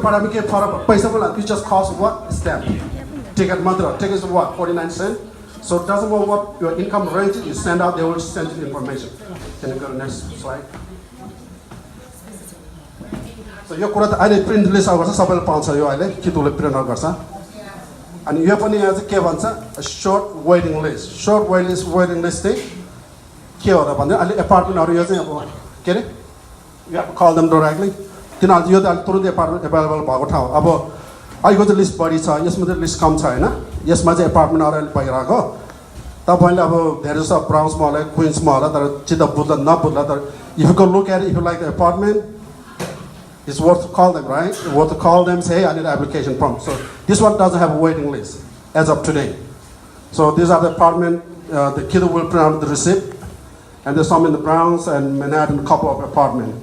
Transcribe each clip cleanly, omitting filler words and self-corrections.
पढामी के फरक पैसा पनि लाग्छ just cost what stamp ticket मात्र ticket is what 49 cents so it doesn't matter what your income range you send out they will send you information can you go to next slide so यो कुरा त अहिले print list आउँछ सबैले पाउँछ यो अहिले कितुले प्रिन्ट आउट गर्छ अनि यो पनि यहाँ चाहिँ के भन्छ short waiting list waiting list चाहिँ के हो र भन्दा अहिले एपार्टमेन्टहरु यो चाहिँ अब के रे you have to call them directly तिनीहरु यो त तुरुन्तै एपार्टमेन्ट अवेलेबल भएको ठाउँ अब अहिलेको चाहिँ लिस्ट बढी छ यसमा चाहिँ लिस्ट कम छ हैन यसमा चाहिँ एपार्टमेन्टहरु अहिले भइरहेको तपाईले अब धेरै जसो ब्राउन्समा होला क्वीन्समा होला तर चित्त बुझ्ला नबुझ्ला तर if you go look at it if you like the apartment it's worth to call them right worth to call them say hey I need an application form so this one doesn't have a waiting list as of today so these are the apartment the kid will print out the receipt and there's some in the Bronx and Manhattan a couple of apartment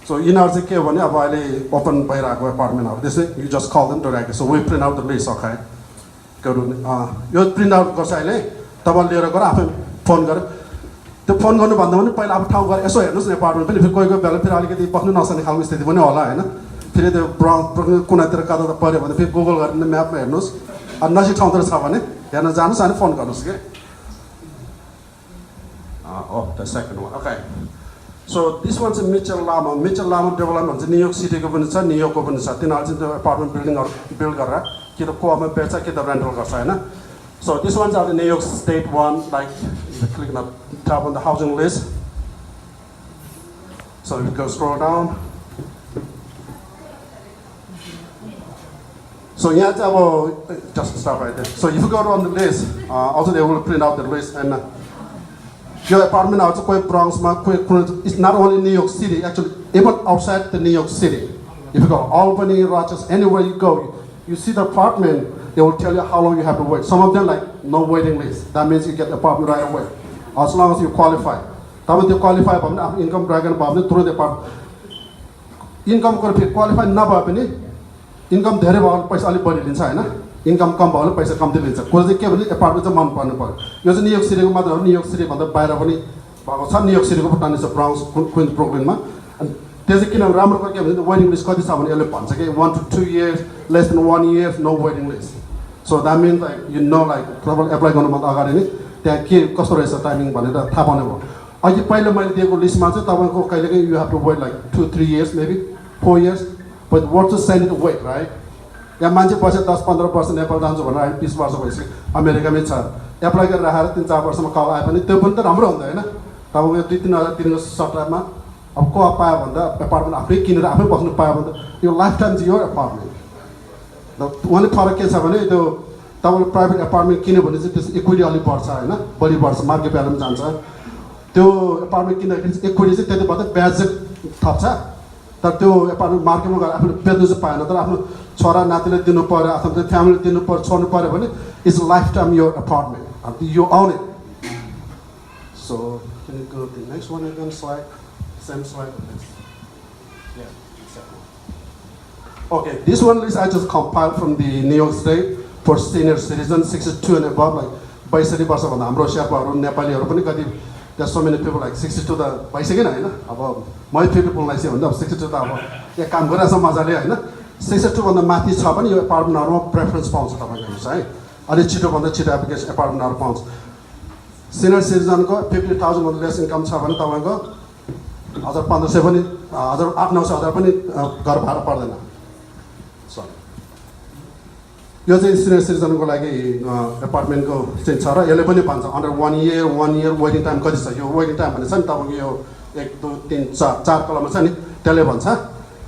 so यिनीहरु चाहिँ के भने अब अहिले open भइरहेको अपार्टमेन्टहरु त्यसै you just call them directly so we print out the list okay go to यो print out गर्छ अहिले तपाईले लिएर गएर आफै फोन गरे त्यो फोन गर्नु भन्दा पनि पहिला अब ठाउँ गएर यसो हेर्नुस् न अपार्टमेन्ट पनि फेरि कोही बेला फेरि अलिकति बस्नु नसक्ने खालको स्थिति पनि होला हैन फेरि त्यो ब्राउन कुनातिर कता पर्यो भने फेरि गुगल गरेर म्यापमा हेर्नुस् अनि नजिक ठाउँतिर छ भने हेर्न जानुस् अनि फोन गर्नुस् के oh the second one okay so this one's in Mitchell Lama development चाहिँ न्युयोर्क सिटीको पनि छ न्युयोर्कको पनि छ तिनीहरु चाहिँ त्यो अपार्टमेन्ट बिल्डिङहरु बिल्ड गरेर कि त कोमा बेच्छ कि त रेन्टल गर्छ हैन so this one's are the New York State one like click on the top on the housing list so you go scroll down so yeah just stop right there so if you go on the list also they will print out the list and your apartment also quite Bronx it's not only New York City actually even outside the New York City if you go Albany Rochester anywhere you go you see the apartment they will tell you how long you have to wait some of them like no waiting list that means you get the apartment right away as long as you qualify तपाईं त्यो qualify भयो भने आफ्नो income dragon भयो भने तुरुन्तै apartment income को फेरि क्वालिफाई नभए पनि इन्कम धेरै भयो भने पैसा अलि बढी लिन्छ हैन इन्कम कम भयो भने पैसा कम्ती लिन्छ कुरा चाहिँ के भने अपार्टमेन्ट चाहिँ मन पर्नु पर्यो यो चाहिँ न्युयोर्क सिटीको मात्र हो न्युयोर्क सिटी भन्दा बाहिर पनि भएको छ न्युयोर्क सिटीको पनि टानी छ ब्राउन्स क्वीन्स ब्रुकलिनमा अनि त्यो चाहिँ किन राम्रो के भने वेटिङ लिस्ट कति छ भने यसले भन्छ कि 1 to 2 years less than 1 year no waiting list so that means like you know like trouble apply गर्नुभन्दा अगाडि नै त्यहाँ के कस्तो रहेछ टाइमिङ भनेर थाहा पाउने भयो अघि पहिला मैले दिएको लिस्टमा चाहिँ तपाईको कहिलेकै you have to wait like 2-3 years maybe 4 years but what to send it to wait right यहाँ मान्छे पछि 10-15 वर्ष नेपाल जान्छु भनेर अहिले 20 वर्ष भइसक्यो अमेरिकामै छ एप्लाई गरेर राखेर 3-4 वर्षमा कल आए पनि त्यो पनि त राम्रो हुन्छ हैन तपाईको 2-3 हजार तिर्नु सट्टामा अब को पायो भन्दा अपार्टमेन्ट आफै किनेर आफै बस्नु पायो भन्दा यो लाइफ टाइम चाहिँ यो अपार्टमेन्ट र उहाँले फरक के छ भने त्यो तपाईले प्राइभेट अपार्टमेन्ट किन्यो भने चाहिँ त्यस इक्विटी अलि बढ्छ हैन बढी बढ्छ मार्केट भ्यालुमा जान्छ त्यो अपार्टमेन्ट किन्दाखेरि चाहिँ इक्विटी चाहिँ त्यति भन्दा ब्याज थप्छ तर त्यो अपार्टमेन्ट मार्केटमा गएर आफूले बेच्नु चाहिँ पाएन तर आफ्नो छोरा नातिले दिनु पर्यो आफ्नो फ्यामिली दिनु पर्यो छोड्नु पर्यो भने इट्स लाइफ टाइम यो apartment you own it so can you go to the next one again slide same slide yeah okay this one list I just compiled from the New York State for senior citizens 62 and above like 62 वर्ष भन्दा हाम्रो शेर्पाहरु नेपालीहरु पनि कति there's so many people like 62 त भइसकेन हैन अब मै 50 बोल्न लाइसे भन्दा 62 त अब यहाँ काम गरिरहेछ मजाले हैन 62 भन्दा माथि छ पनि यो अपार्टमेन्टहरुमा प्रेफरेन्स पाउँछ तपाईको हेर्नुस् है अलि छिटो भन्दा छिटो एप्लिकेसन अपार्टमेन्टहरु पाउँछ सिनियर सिटिजनको 50,000 भन्दा लेस इन्कम छ भने तपाईको 1500 पनि 8-900 पनि घर भाडा पर्दैन यो चाहिँ सिनियर सिटिजनको लागि अपार्टमेन्टको चाहिँ छ र यसले पनि भन्छ अन्डर 1 year वेटिङ टाइम कति छ यो वेटिङ टाइम भने छ नि तपाईको यो 1 2 3 4 कलममा छ नि त्यसले भन्छ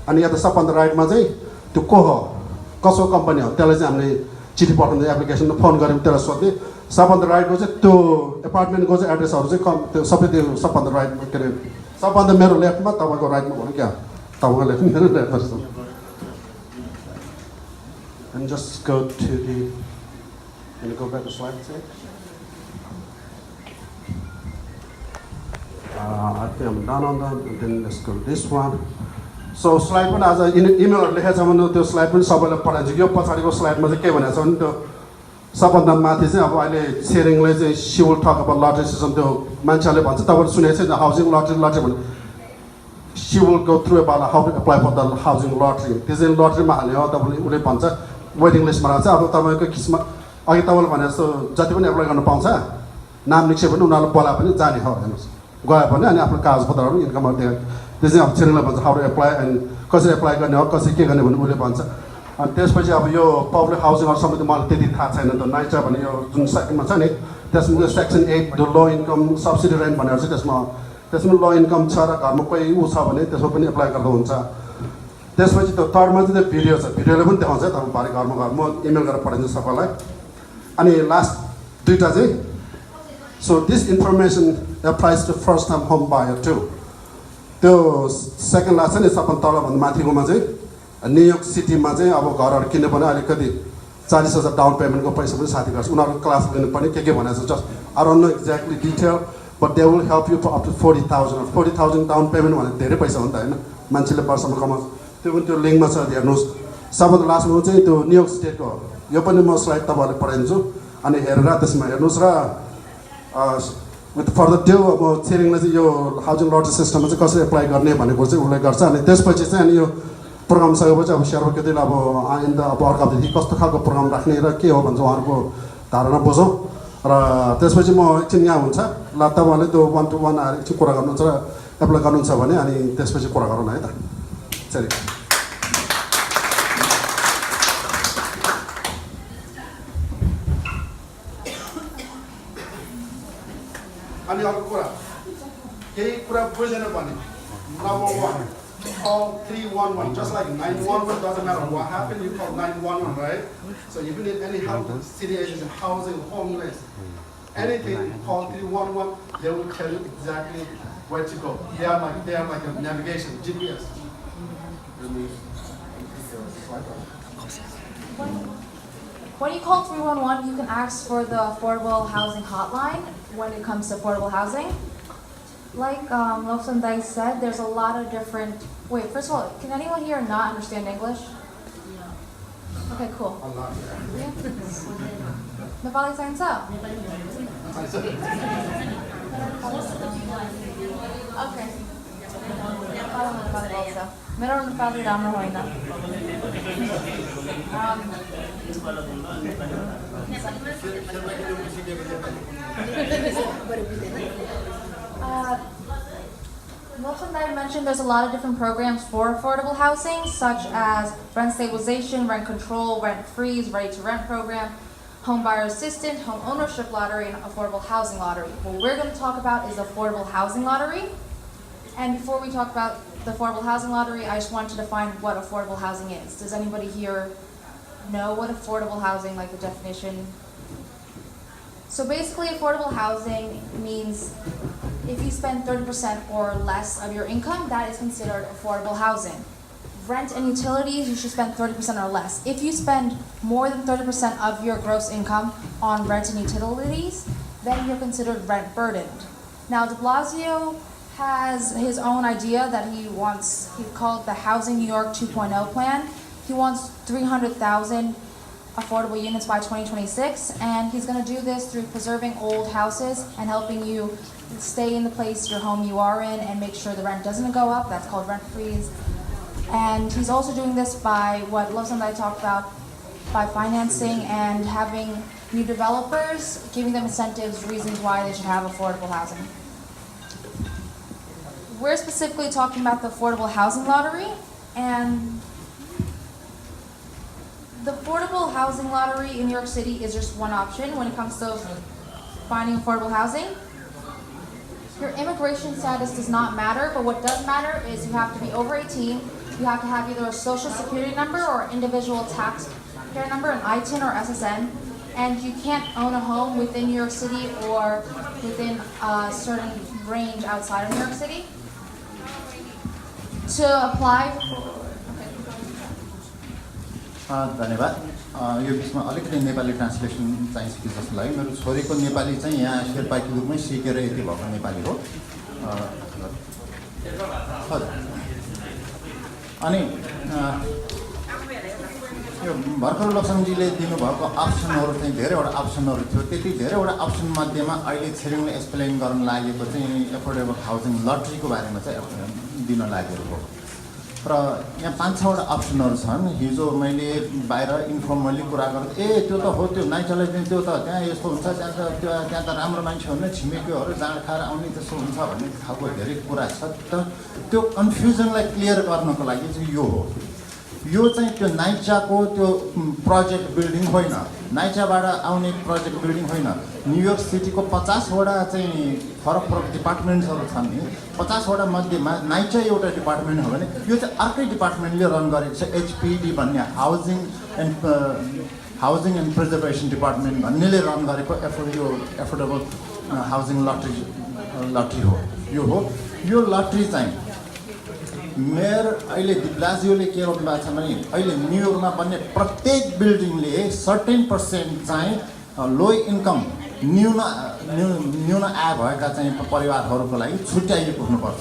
अनि यहाँ त सबभन्दा राइटमा चाहिँ त्यो को हो कसो कम्पनी हो त्यसलाई चाहिँ हामीले चिठी पठाउँदै एप्लिकेसन फोन गर्यौं त्यसलाई सोध्दै सबभन्दा राइटको चाहिँ त्यो अपार्टमेन्टको चाहिँ एड्रेसहरु चाहिँ त्यो सबै त्यो सबभन्दा राइटमा के रे सबभन्दा मेरो लेफ्टमा तपाईको राइटमा भन्नु क्या तपाईको लेफ्ट मेरो लेफ्टमा छ and just go to the can you go back to slide say I think I'm done on that and then let's go this one so slide पनि आज इमेलहरु लेखेको छ भने त्यो स्लाइड पनि सबैलाई पठाइन्छ यो पछाडीको स्लाइडमा चाहिँ के भनेको छ भने त्यो सबभन्दा माथि चाहिँ अब अहिले Tseringले चाहिँ she will talk about lottery system त्यो मान्छेले भन्छ तपाईले सुनेको छ हाउसिङ लटरी भने she will go through about how to apply for the housing lottery. This is lottery ma halne ho तपाईले उले भन्छ waiting list मा राख्छ अब तपाईको किस्मत अघि तपाईले भने जस्तो जति पनि एप्लाई गर्न पाउँछ नाम निक्से पनि उनीहरुले बोला पनि जाने हो हेर्नुस् गए पनि अनि आफ्नो कागजपत्रहरु इन्कमहरु देखाउने त्यसै अब Tsering भन्छ how to apply and कसरी एप्लाई गर्ने हो कसरी के गर्ने भन्ने उले भन्छ अनि त्यसपछि अब यो पब्लिक हाउसिङ हरु सम्बन्धी मलाई त्यति थाहा छैन त नाइचा भन्ने यो जुन सेक्सनमा छ नि त्यसमा section 8 the low income subsidy rent भनेर चाहिँ त्यसमा लो इन्कम छ र घरमा कोही उ छ भने त्यसमा पनि एप्लाई गर्दा हुन्छ त्यसपछि त्यो थर्डमा चाहिँ त्यो भिडियो छ भिडियोले पनि देखाउँछ तपाईँ बारे घरमा म इमेल गरेर पठाइदिन्छु सबैलाई अनि लास्ट दुईटा चाहिँ so this information applies to first time home buyer too त्यो सेकेन्ड लास्ट छ नि सबभन्दा तल भन्दा माथिकोमा चाहिँ न्युयोर्क सिटीमा चाहिँ अब घरहरु किन्नु पनि अलिकति 40,000 डाउन पेमेन्टको पैसा पनि साथी गर्छ उनीहरु क्लास लिनु पनि के भनेछ just I don't know exactly detail but they will help you for up to 40,000 down payment भने धेरै पैसा हो नि त हैन मान्छेले वर्षमा कमाउँछ त्यो पनि त्यो लिंकमा छ हेर्नुस् सबभन्दा लास्टमा चाहिँ त्यो न्युयोर्क स्टेटको यो पनि म स्लाइड तपाईहरुलाई पठाइदिन्छु अनि हेरेर त्यसमा हेर्नुस् र with further due अब Tseringले चाहिँ यो हाउसिङ लटरी सिस्टममा चाहिँ कसरी एप्लाई गर्ने भन्ने कुरा चाहिँ उल्लेख गर्छ अनि त्यसपछि चाहिँ अनि यो प्रोग्राम सकेपछि अब शेर्पा केटीले अब आइन्दा अब अर्को हप्तादेखि कस्तो खालको प्रोग्राम राख्ने र के हो भन्छ उहाँहरुको धारणा बुझौँ र त्यसपछि म एकछिन यहाँ हुन्छ ल तपाईहरुले त्यो 1 to 1 आएर एकछिन कुरा गर्नुहुन्छ र एप्लाई गर्नुहुन्छ भने अनि त्यसपछि कुरा गरौँ है त सरी अनि अर्को कुरा केही कुरा बुझेन भने number 1 call 311 just like 911 doesn't matter what happened you call 911 right so if you need any help city agency housing homeless anything call 311 they will tell you exactly where to go they are like a navigation GPS When you call 311, you can ask for the affordable housing hotline when it comes to affordable housing. Like Lobsang T said, there's a lot of different... Wait, first of all, can anyone here not understand English? Okay, cool. Nepali saying so? Okay. मेरो नेपाली राम्रो होइन Lobsang T mentioned there's a lot of different programs for affordable housing, such as rent stabilization, rent control, rent freeze, ready-to-rent program, home buyer assistance, home ownership lottery, and affordable housing lottery. What we're going to talk about is the affordable housing lottery. And before we talk about the affordable housing lottery, I just want to define what affordable housing is. Does anybody here know what affordable housing, like the definition? So basically, affordable housing means if you spend 30% or less of your income, that is considered affordable housing. Rent and utilities, you should spend 30% or less. If you spend more than 30% of your gross income on rent and utilities, then you're considered rent burdened. Now, de Blasio has his own idea that he called the Housing New York 2.0 plan. He wants 300,000 affordable units by 2026, and he's going to do this through preserving old houses and helping you stay in the place, your home you are in, and make sure the rent doesn't go up. That's called rent freeze. And he's also doing this by what Lobsang T talked about, by financing and having new developers, giving them incentives, reasons why they should have affordable housing. We're specifically talking about the affordable housing lottery, and the affordable housing lottery in New York City is just one option when it comes to finding affordable housing. Your immigration status does not matter, but what does matter is you have to be over 18, you have to have either a social security number or individual taxpayer number, an ITIN or SSN, and you can't own a home within New York City or within a certain range outside of New York City. To apply... धन्यवाद यो बिचमा अलिकति Nepali translation चाहिन्छ कि जस्तो लाग्यो मेरो छोरीको नेपाली चाहिँ यहाँ शेर्पाको रूपमै सिकेर यति भएको नेपाली हो अनि यो भर्खर लक्ष्मणजीले दिनुभएको अप्सनहरु चाहिँ धेरैवटा अप्सनहरु थियो त्यति धेरैवटा अप्सन मध्येमा अहिले Tseringले एक्सप्लेन गर्न लागेको चाहिँ एफोर्डेबल हाउसिङ लटरीको बारेमा चाहिँ दिन लागेको हो र यहाँ 5-6वटा अप्सनहरू छन् हिजो मैले बाहिर इन्फर्मली कुरा गर्दै त्यो त हो त्यो नाइचालाई दिने त्यो त त्यहाँ यस्तो हुन्छ त्यहाँ त राम्रो मान्छे हुने छिमेकीहरू जाँड खाएर आउने त्यस्तो हुन्छ भन्ने खालको धेरै कुरा छ त त्यो कन्फ्युजनलाई क्लियर गर्नको लागि चाहिँ यो हो यो चाहिँ त्यो नाइचाको त्यो प्रोजेक्ट बिल्डिङ होइन नाइचाबाट आउने प्रोजेक्ट बिल्डिङ होइन न्युयोर्क सिटीको 50वटा चाहिँ फरक फरक डिपार्टमेन्ट्सहरू छन् नि 50वटा मध्येमा नाइचा एउटा डिपार्टमेन्ट हो भने यो चाहिँ अर्कै डिपार्टमेन्टले रन गरेको छ एचपिडी भन्ने हाउसिङ एन्ड प्रिजर्भेसन डिपार्टमेन्ट भन्नेले रन गरेको यो एफोर्डेबल हाउसिङ लटरी हो यो लटरी चाहिँ मेयर अहिले डिब्लाजियोले के गर्नु भएको छ भने अहिले न्युयोर्कमा बन्ने प्रत्येक बिल्डिङले सर्टेन % चाहिँ लो इन्कम न्यून आय भएका चाहिँ परिवारहरूको लागि छुट्याइएको हुनुपर्छ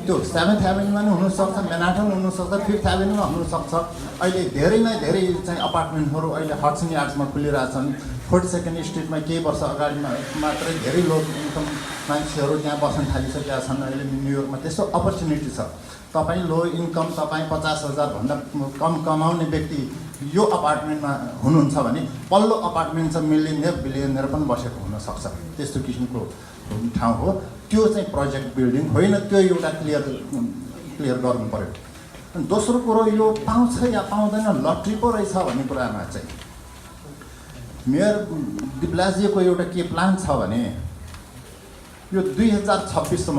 त्यो 7th एभेन्यूमा पनि हुनसक्छ म्यानहट्टन हुनसक्छ 5th एभेन्यूमा हुनसक्छ अहिले धेरै नै धेरै चाहिँ अपार्टमेन्टहरू अहिले हडसन यार्ड्समा खुलिरहेछन् 42nd स्ट्रिटमा केही वर्ष अगाडि मात्रै धेरै लो इन्कम मान्छेहरू त्यहाँ बस्न थालिसकेका छन् अहिले न्युयोर्कमा त्यस्तो अपर्च्युनिटी छ तपाईँ लो इन्कम तपाईँ 50,000 भन्दा कम कमाउने व्यक्ति यो अपार्टमेन्टमा हुनुहुन्छ भने पल्लो अपार्टमेन्ट चाहिँ बिलियनियर पनि बसेको हुनसक्छ त्यस्तो किसिमको ठाउँ हो त्यो चाहिँ प्रोजेक्ट बिल्डिङ होइन त्यो एउटा क्लियर गर्नु पर्यो अनि दोस्रो कुरो यो पाउँछ या पाउँदैन लट्री पो रहेछ भन्ने कुरामा चाहिँ मेयर डिब्लाजियोको एउटा के प्लान छ भने यो 2026सम्म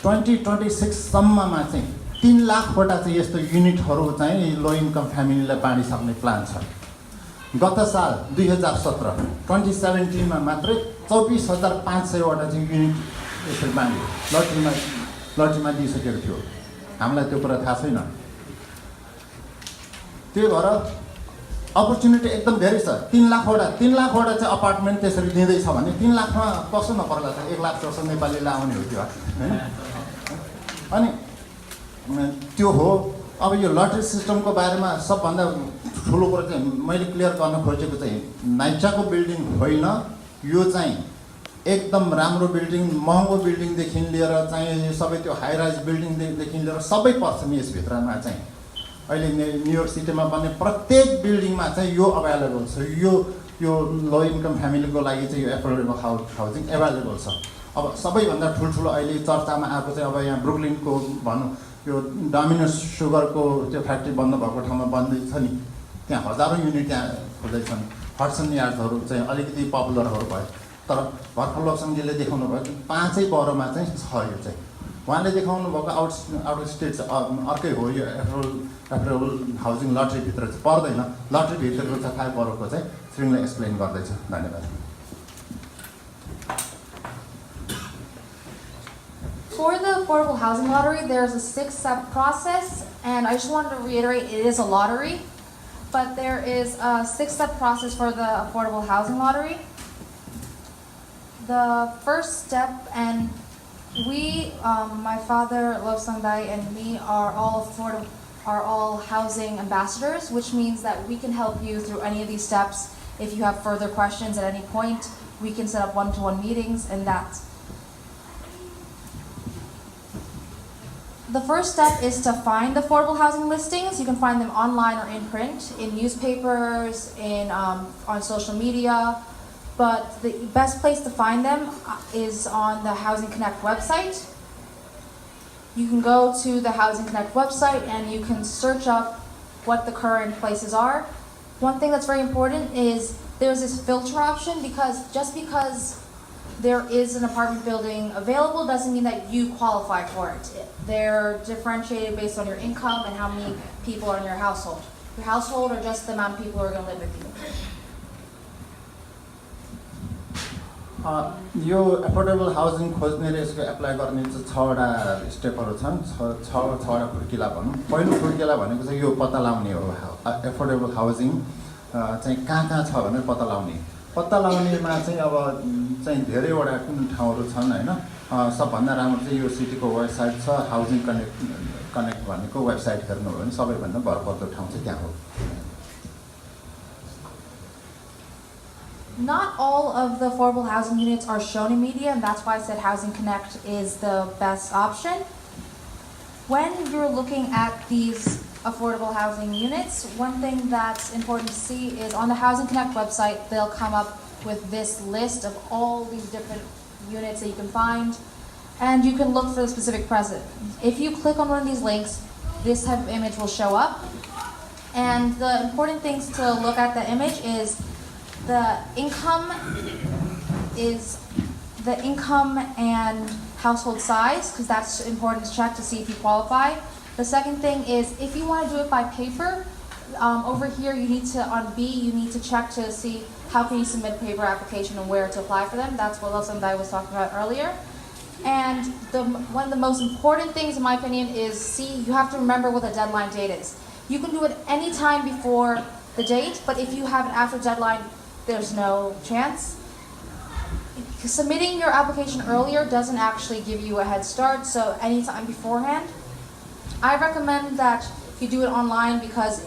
2026सम्ममा चाहिँ 3 लाखवटा चाहिँ यस्तो युनिटहरू चाहिँ लो इन्कम फ्यामिलीलाई बाँडिसक्ने प्लान छ गत साल 2017 मात्रै 24,500वटा चाहिँ युनिट यसरी बाँड्यो लटरीमा दिइसकेको थियो हामीलाई त्यो कुरा थाहा छैन त्यही भएर अपर्च्युनिटी एकदम धेरै छ 3 लाखवटा चाहिँ अपार्टमेन्ट त्यसरी दिँदैछ भने 3 लाखमा कसो नपर्ला त 1 लाख जस्तो नेपालीलाई आउने हो त्यो होइन अनि त्यो हो अब यो लटरी सिस्टमको बारेमा सबभन्दा ठुलो कुरा चाहिँ मैले क्लियर गर्न खोजेको चाहिँ नाइचाको बिल्डिङ होइन यो चाहिँ एकदम राम्रो बिल्डिङ महँगो बिल्डिङदेखि लिएर चाहिँ सबै त्यो हाई राइज बिल्डिङदेखि लिएर सबै पर्छ नि यसभित्रमा चाहिँ अहिले न्युयोर्क सिटीमा बन्ने प्रत्येक बिल्डिङमा चाहिँ यो अभाइलेबल छ यो लो इन्कम फ्यामिलीको लागि चाहिँ यो एफोर्डेबल हाउसिङ एभाइलेबल छ अब सबैभन्दा ठुल्ठुलो अहिले चर्चामा आएको चाहिँ अब यहाँ ब्रुकलिनको भनौँ यो डोमिनोस सुगरको त्यो फ्याक्ट्री बन्द भएको ठाउँमा बन्दैछ नि त्यहाँ हजारौँ युनिट त्यहाँ खोज्दैछन् हडसन यार्ड्सहरू चाहिँ अलिकति पपुलरहरू भयो तर भर्खर लोकसङ्घले देखाउनु भयो 5 बरोमा चाहिँ छ यो चाहिँ उहाँले देखाउनु भएको आउट स्टेट अर्कै हो यो एफोर्डेबल हाउसिङ लटरीभित्र चाहिँ पर्दैन लटरीभित्रको चाहिँ 5 बरोको चाहिँ श्रीले एक्सप्लेन गर्दैछ धन्यवाद For the affordable housing lottery, there's a 6-step process, and I just wanted to reiterate it is a lottery, but there is a 6-step process for the affordable housing lottery. The first step, and we, my father, Lobsang T, and me are all housing ambassadors, which means that we can help you through any of these steps. If you have further questions at any point, we can set up one-to-one meetings, and that's. The first step is to find the affordable housing listings. You can find them online or in print, in newspapers, on social media. But the best place to find them is on the Housing Connect website. You can go to the Housing Connect website and you can search up what the current places are. One thing that's very important is there's this filter option because just because there is an apartment building available doesn't mean that you qualify for it. They're differentiated based on your income and how many people are in your household. Your household or just the amount of people who are going to live with you. यो affordable housing खोज्ने र यसको apply गर्ने चाहिँ 6वटा स्टेपहरू छन् 6वटा खुड्किला भनौँ पहिलो खुड्किला भनेको चाहिँ यो पत्ता लगाउने हो एफोर्डेबल हाउसिङ चाहिँ कहाँ छ भनेर पत्ता लगाउनेमा चाहिँ अब चाहिँ धेरैवटा ठाउँहरू छन् होइन सबभन्दा राम्रो चाहिँ यो सिटीको वेबसाइट छ हाउसिङ कनेक्ट भनेको वेबसाइट हेर्नु हो भने सबैभन्दा भरपर्दो ठाउँ चाहिँ त्यहाँ हो Not all of the affordable housing units are shown in media, and that's why I said Housing Connect is the best option. When you're looking at these affordable housing units, one thing that's important to see is on the Housing Connect website, they'll come up with this list of all these different units that you can find, and you can look for the specific present. If you click on one of these links, this type of image will show up. And the important things to look at the image is the income and household size, because that's important to check to see if you qualify. The second thing is if you want to do it by paper, over here you need to, on B, you need to check to see how can you submit a paper application and where to apply for them. That's what Lobsang T was talking about earlier. And one of the most important things in my opinion is you have to remember what the deadline date is. You can do it any time before the date, but if you have an after deadline, there's no chance. Submitting your application earlier doesn't actually give you a head start, so anytime beforehand. I recommend that you do it online because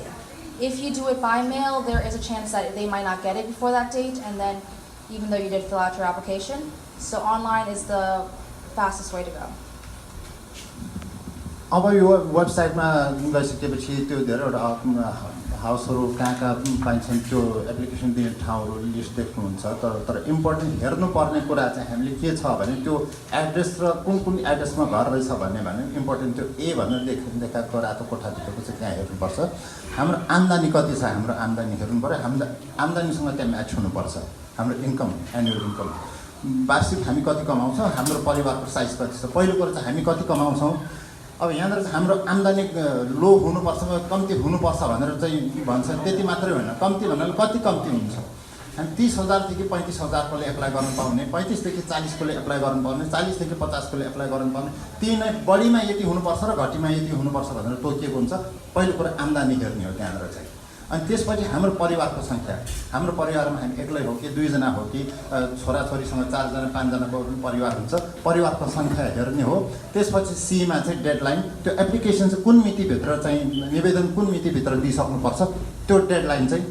if you do it by mail, there is a chance that they might not get it before that date, and then even though you did fill out your application. So online is the fastest way to go. अब यो वेबसाइटमा गइसकेपछि त्यो धेरैवटा हाउसहरू कहाँ पाइन्छन् त्यो एप्लिकेसन दिने ठाउँहरू लिस्ट देख्नुहुन्छ तर इम्पोर्टेन्ट हेर्नुपर्ने कुरा चाहिँ हामीले के छ भने त्यो एड्रेस र कुन एड्रेसमा घर रहेछ भने इम्पोर्टेन्ट त्यो ए भनेर देखाएको रातो कोठाभित्रको चाहिँ त्यहाँ हेर्नुपर्छ हाम्रो आम्दानी कति छ हाम्रो आम्दानी हेर्नु पर्यो हाम्रो आम्दानीसँग त्यहाँ म्याच हुनुपर्छ हाम्रो इन्कम एनुअल इन्कम वार्षिक हामी कति कमाउँछौँ हाम्रो परिवारको साइज कति छ पहिलो कुरा चाहिँ हामी कति कमाउँछौँ अब यहाँनिर चाहिँ हाम्रो आम्दानी लो हुनुपर्छ कम्ती हुनुपर्छ भनेर चाहिँ भन्छ त्यति मात्रै होइन कम्ती भन्नाले कति कम्ती हुन्छ हामी 30,000 देखि 35,000 कोले एप्लाई गर्नु पाउने 35 देखि 40 कोले एप्लाई गर्नु पाउने 40 देखि 50 कोले एप्लाई गर्नु पाउने ती नै बढीमा यति हुनुपर्छ र घटीमा यति हुनुपर्छ भनेर तोकिएको हुन्छ पहिलो कुरा आम्दानी हेर्ने हो त्यहाँनिर चाहिँ अनि त्यसपछि हाम्रो परिवारको संख्या हाम्रो परिवारमा हामी एक्लै हो कि दुईजना हो कि छोराछोरीसँग 4 जना 5 जनाको परिवार हुन्छ परिवारको संख्या हेर्ने हो त्यसपछि सी मा चाहिँ डेडलाइन त्यो एप्लिकेसन चाहिँ कुन मितिभित्र चाहिँ निवेदन कुन मितिभित्र दिइसक्नुपर्छ त्यो डेडलाइन चाहिँ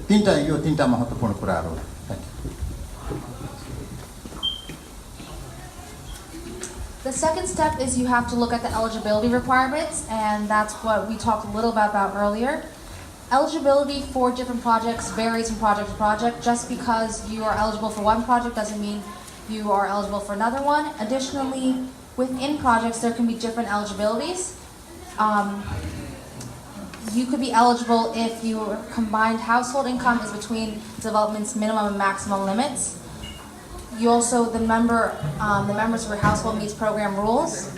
तीनटा महत्त्वपूर्ण कुराहरू हो The second step is you have to look at the eligibility requirements, and that's what we talked a little bit about earlier. Eligibility for different projects varies from project to project. Just because you are eligible for one project doesn't mean you are eligible for another one. Additionally, within projects there can be different eligibilities. You could be eligible if your combined household income is between development's minimum and maximum limits. You also, the members of your household meets program rules.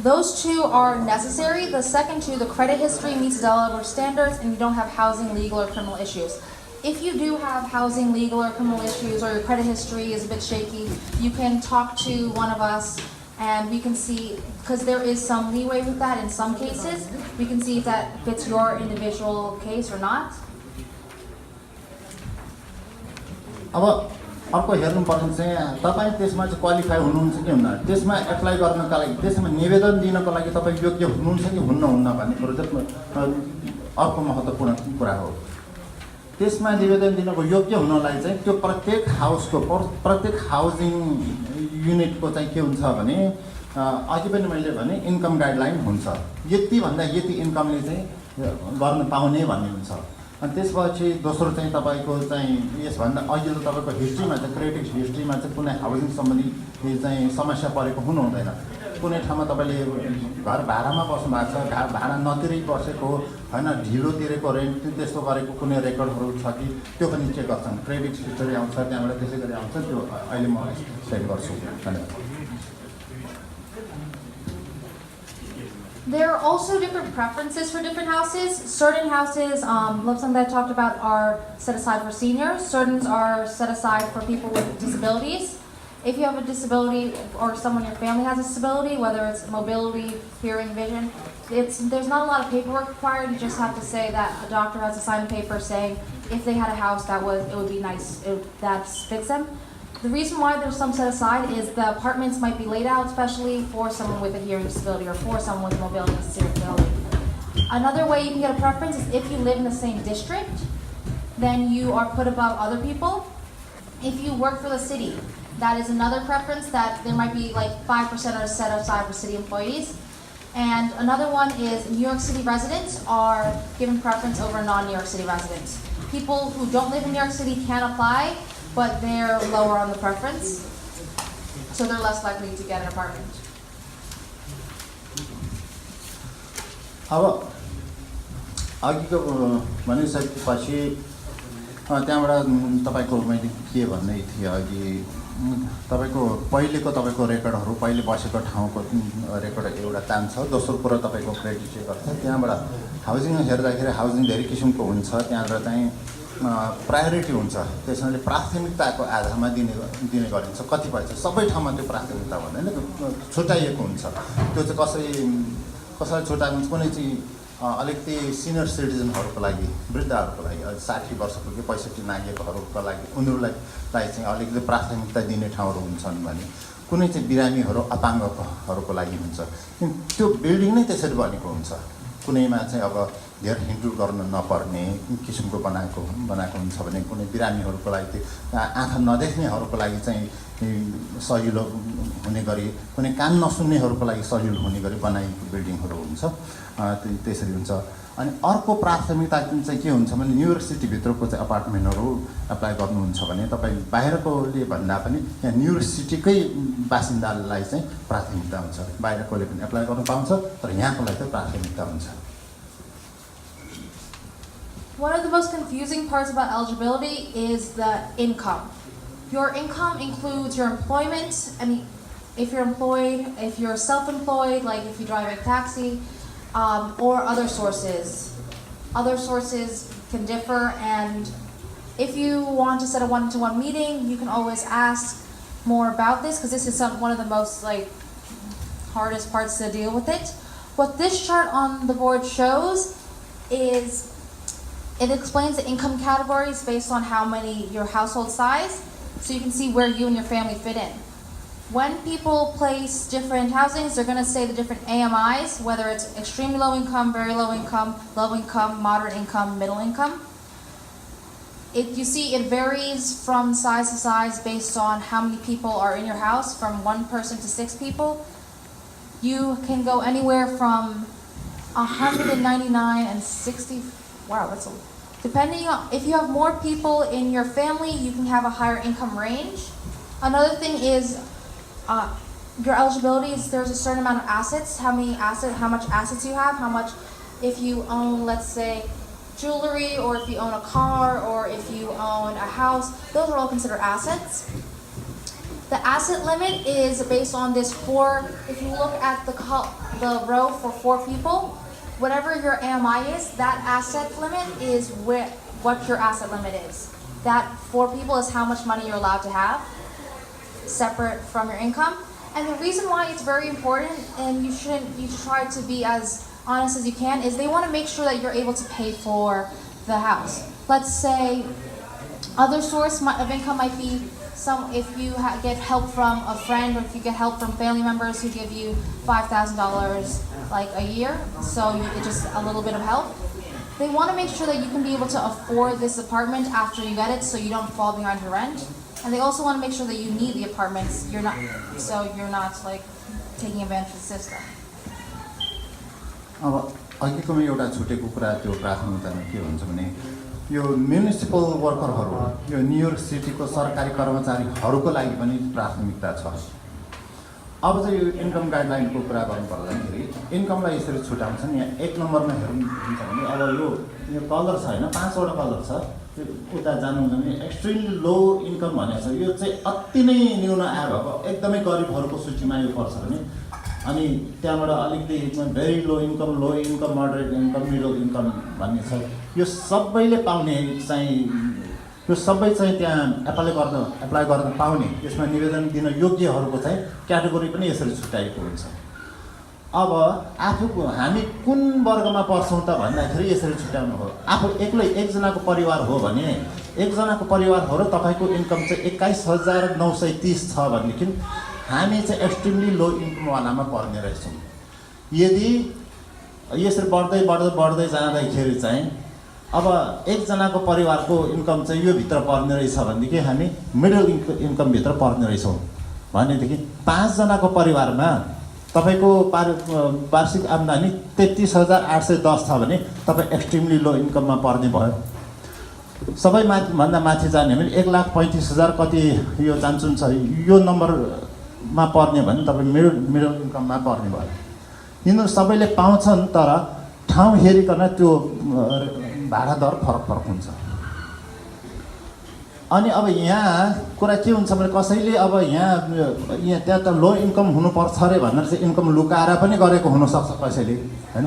Those two are necessary. The second two, the credit history meets developer standards and you don't have housing, legal, or criminal issues. If you do have housing, legal, or criminal issues, or your credit history is a bit shaky, you can talk to one of us and we can see, because there is some leeway with that in some cases, we can see if that fits your individual case or not. अर्को हेर्नुपर्ने चाहिँ तपाईँ त्यसमा चाहिँ qualify हुनुहुन्छ कि हुन्न त्यसमा एप्लाई गर्नका लागि त्यसमा निवेदन दिनको लागि तपाईँ योग्य हुनुहुन्छ कि हुन्न भन्ने कुरो चाहिँ अर्को महत्त्वपूर्ण कुरा हो त्यसमा निवेदन दिनको योग्य हुनलाई चाहिँ त्यो प्रत्येक हाउसको प्रत्येक हाउसिङ युनिटको चाहिँ के हुन्छ भने अघि पनि मैले भने इन्कम गाइडलाइन हुन्छ यति भन्दा यति इन्कमले चाहिँ गर्न पाउने भन्ने हुन्छ अनि त्यसपछि दोस्रो चाहिँ तपाईको चाहिँ यसभन्दा अघिल्लो तपाईको हिस्ट्रीमा चाहिँ क्रेडिट हिस्ट्रीमा चाहिँ कुनै हाउसिङ सम्बन्धी चाहिँ समस्या परेको हुनु हुँदैन कुनै ठाउँमा तपाईले घर भाडामा बस्नु भएको छ भाडा नतिरै बसेको हैन ढिलो तिरेको रेन्ट त्यस्तो गरेको कुनै रेकर्डहरू छ कि त्यो पनि चेक गर्छन् क्रेडिट हिस्ट्री आउँछ त्यहाँबाट त्यसै गरी आउँछ त्यो अहिले म एक्सप्लेन गर्छु धन्यवाद There are also different preferences for different houses. Certain houses, Lobsang T talked about, are set aside for seniors. Certain are set aside for people with disabilities. If you have a disability or someone in your family has a disability, whether it's mobility, hearing, vision, there's not a lot of paperwork required. You just have to say that a doctor has to sign a paper saying if they had a house it would be nice, that fits them. The reason why there's some set aside is the apartments might be laid out especially for someone with a hearing disability or for someone with mobility disability. Another way you can get a preference is if you live in the same district, then you are put above other people. If you work for the city, That is another preference, that there might be like 5% are set aside for city employees. And another one is New York City residents are given preference over non-New York City residents. People who don't live in New York City can apply, but they're lower on the preference, so they're less likely to get an apartment. अब अघिको भनिसकेपछि त्यहाँबाट तपाईको मैले के भन्दै थिएँ अघि तपाईको पहिलेको तपाईको रेकर्डहरू पहिले बसेको ठाउँको रेकर्ड एउटा तान्छ दोस्रो कुरा तपाईको क्रेडिट चेक गर्छ त्यहाँबाट हाउसिङ हेर्दाखेरि हाउसिङ धेरै किसिमको हुन्छ त्यहाँबाट चाहिँ प्रायोरिटी हुन्छ त्यसैले प्राथमिकताको आधारमा दिने गरिन्छ कतिपय चाहिँ सबै ठाउँमा त्यो प्राथमिकता भन्दैन छुट्याइएको हुन्छ त्यो चाहिँ कसैलाई छुट्याएको हुन्छ कुनै चाहिँ अलिकति सिनियर सिटिजनहरूको लागि वृद्धहरूको लागि 60 वर्षको कि 65 नागेकोहरूको लागि उनीहरूलाई चाहिँ अलिकति प्राथमिकता दिने ठाउँहरू हुन्छन् भने कुनै चाहिँ बिरामीहरू अपाङ्गहरूको लागि हुन्छ त्यो बिल्डिङ नै त्यसरी बनेको हुन्छ कुनैमा चाहिँ अब धेरै हिँडुल गर्न नपर्ने किसिमको बनाएको हुन्छ भने कुनै बिरामीहरूको लागि आँखा नदेख्नेहरूको लागि चाहिँ सजिलो हुने गरी कुनै कान नसुन्नेहरूको लागि सजिलो हुने गरी बनाइएको बिल्डिङहरू हुन्छ त्यसरी हुन्छ अनि अर्को प्राथमिकता चाहिँ के हुन्छ भने न्यु योर्क सिटीभित्रको चाहिँ अपार्टमेन्टहरू एप्लाई गर्नुहुन्छ भने तपाईँ बाहिरकोले भन्दा पनि यहाँ न्यु योर्क सिटीकै बासिन्दालाई चाहिँ प्राथमिकता हुन्छ बाहिरकोले पनि एप्लाई गर्न पाउँछ तर यहाँकोलाई चाहिँ प्राथमिकता हुन्छ One of the most confusing parts about eligibility is the income. Your income includes your employment, and if you're employed, if you're self-employed, like if you drive a taxi, or other sources. Other sources can differ, and if you want to set a one-to-one meeting, you can always ask more about this, because this is one of the most hardest parts to deal with it. What this chart on the board shows is it explains the income categories based on your household size, so you can see where you and your family fit in. When people place different housings, they're going to say the different AMIs, whether it's extremely low income, very low income, moderate income, middle income. You see it varies from size to size based on how many people are in your house, from 1 person to 6 people. You can go anywhere from 199 and 60. Wow, that's depending on if you have more people in your family, you can have a higher income range. Another thing is your eligibility is there's a certain amount of assets, how much assets you have, how much if you own, let's say, jewelry, or if you own a car, or if you own a house, those are all considered assets. The asset limit is based on this if you look at the row for 4 people, whatever your AMI is, that asset limit is what your asset limit is. That 4 people is how much money you're allowed to have, separate from your income. And the reason why it's very important, and you should try to be as honest as you can, is they want to make sure that you're able to pay for the house. Let's say other source of income might be if you get help from a friend, or if you get help from family members who give you $5,000 a year, so it's just a little bit of help. They want to make sure that you can be able to afford this apartment after you get it, so you don't fall behind your rent. And they also want to make sure that you need the apartments. You're not taking advantage of the system. अब अघिकोमा एउटा छुटेको कुरा त्यो प्राथमिकतामा के हुन्छ भने यो municipal वर्करहरू यो new York सिटीको सरकारी कर्मचारीहरूको लागि पनि प्राथमिकता छ अब चाहिँ यो इन्कम गाइडलाइनको कुरा गर्नु पर्दाखेरि इन्कमलाई यसरी छुटाउँछन् यहाँ 1 नम्बरमा हेर्नुहुन्छ भने अब यो कलर छ हैन 5 वटा कलर छ उता जानुहुन्छ भने एक्सट्रिमली लो इन्कम भनेको छ यो चाहिँ अति नै न्यून आय भएको एकदमै गरिबहरूको सूचीमा यो पर्छ भने अनि त्यहाँबाट अलिकति भेरी लो income moderate income middle income भन्ने छ यो सबैले पाउने चाहिँ यो सबै चाहिँ त्यहाँ एप्लाई गर्न पाउने यसमा निवेदन दिन योग्यहरूको चाहिँ क्याटेगोरी पनि यसरी छुट्याएको हुन्छ अब हामी कुन वर्गमा पर्छौं त भन्दाखेरि यसरी छुट्याउनु हो आफू एक्लै एकजनाको परिवार हो भने एकजनाको परिवार हो र तपाईको इन्कम चाहिँ 21930 छ भनेदेखि हामी चाहिँ एक्सट्रिमली लो इन्कम वालामा पर्ने रहेछौं यदि यसरी बढ्दै जाँदाखेरि चाहिँ अब एकजनाको परिवारको इन्कम चाहिँ यो भित्र पर्ने रहेछ भनेदेखि हामी मिडल इन्कम भित्र पर्ने रहेछौँ भनेदेखि 5 जनाको परिवारमा तपाईको वार्षिक आम्दानी 33,810 छ भने तपाईँ एक्सट्रिमली लो इन्कममा पर्ने भयो। सबै भन्दा माथि जाने भने 1,35,000 कति यो जान्छुन छ यो नम्बरमा पर्ने भने तपाईँ मिडल इन्कममा पर्ने भयो। यिनीहरू सबैले पाउँछन् तर ठाउँ हेरिकन त्यो भाडा दर फरक हुन्छ। अनि अब यहाँ कुरा के हुन्छ भने कसैले अब यहाँ त्यहाँ त लो इन्कम हुनुपर्छ अरे भनेर चाहिँ इन्कम लुकाएर पनि गरेको हुनसक्छ कसैले हैन।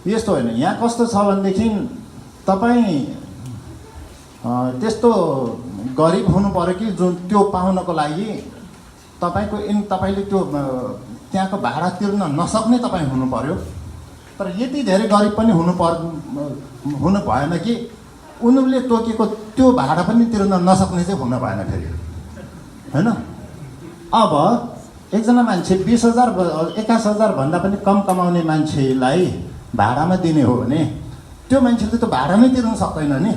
यस्तो होइन, यहाँ कस्तो छ भनेदेखि तपाईँ त्यस्तो गरिब हुनु पर्यो कि जुन त्यो पाउनको लागि तपाईँले त्यो त्यहाँको भाडा तिर्न नसक्ने तपाईँ हुनु पर्यो। तर यति धेरै गरिब पनि हुनु भएन कि उनीहरूले तोकेको त्यो भाडा पनि तिर्न नसक्ने चाहिँ हुन भएन फेरि हैन। अब एकजना मान्छे 20,000 21,000 भन्दा पनि कम कमाउने मान्छेलाई भाडामा दिने हो भने त्यो मान्छेले त भाडा नै तिर्न सक्दैन नि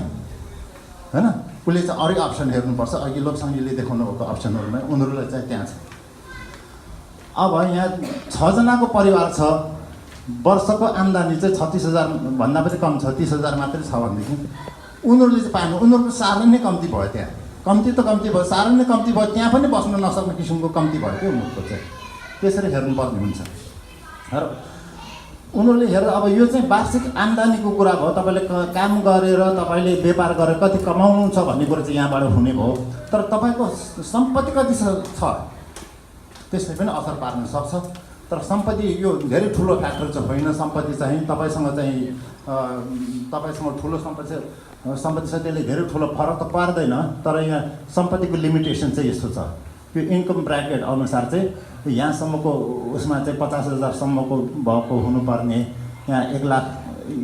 हैन। उसले चाहिँ अरू अप्सन हेर्नुपर्छ। अघि लोकसङ्घले देखाउनु भएको अप्सनहरूमा उनीहरूलाई चाहिँ त्यहाँ छ। अब यहाँ 6 जनाको परिवार छ, वर्षको आम्दानी चाहिँ 36,000 भन्दा पनि कम छ, 30,000 मात्रै छ भनेदेखि उनीहरूले चाहिँ पाएन। उनीहरूको साह्रै नै कम्ती भयो। त्यहाँ कम्ती त कम्ती भयो, साह्रै नै कम्ती भयो, त्यहाँ पनि बस्न नसक्ने किसिमको कम्ती भयो क्या उनीहरूको चाहिँ। त्यसरी हेर्नुपर्ने हुन्छ। र उनीहरूले हेरेर अब यो चाहिँ वार्षिक आम्दानीको कुरा भयो। तपाईँले काम गरेर तपाईँले व्यापार गरेर कति कमाउनुहुन्छ भन्ने कुरो चाहिँ यहाँबाट हुने भयो। तर तपाईँको सम्पत्ति कति छ त्यसले पनि असर पार्न सक्छ। तर सम्पत्ति यो धेरै ठुलो फ्याक्टर चाहिँ होइन। सम्पत्ति चाहिँ तपाईँसँग ठुलो सम्पत्ति छ, त्यसले धेरै ठुलो फरक त पार्दैन। तर यहाँ सम्पत्तिको लिमिटेसन चाहिँ यस्तो छ, यो इन्कम ब्राकेट अनुसार चाहिँ यहाँसम्मको उसमा चाहिँ 50,000सम्मको भएको हुनुपर्ने, यहाँ 1 लाख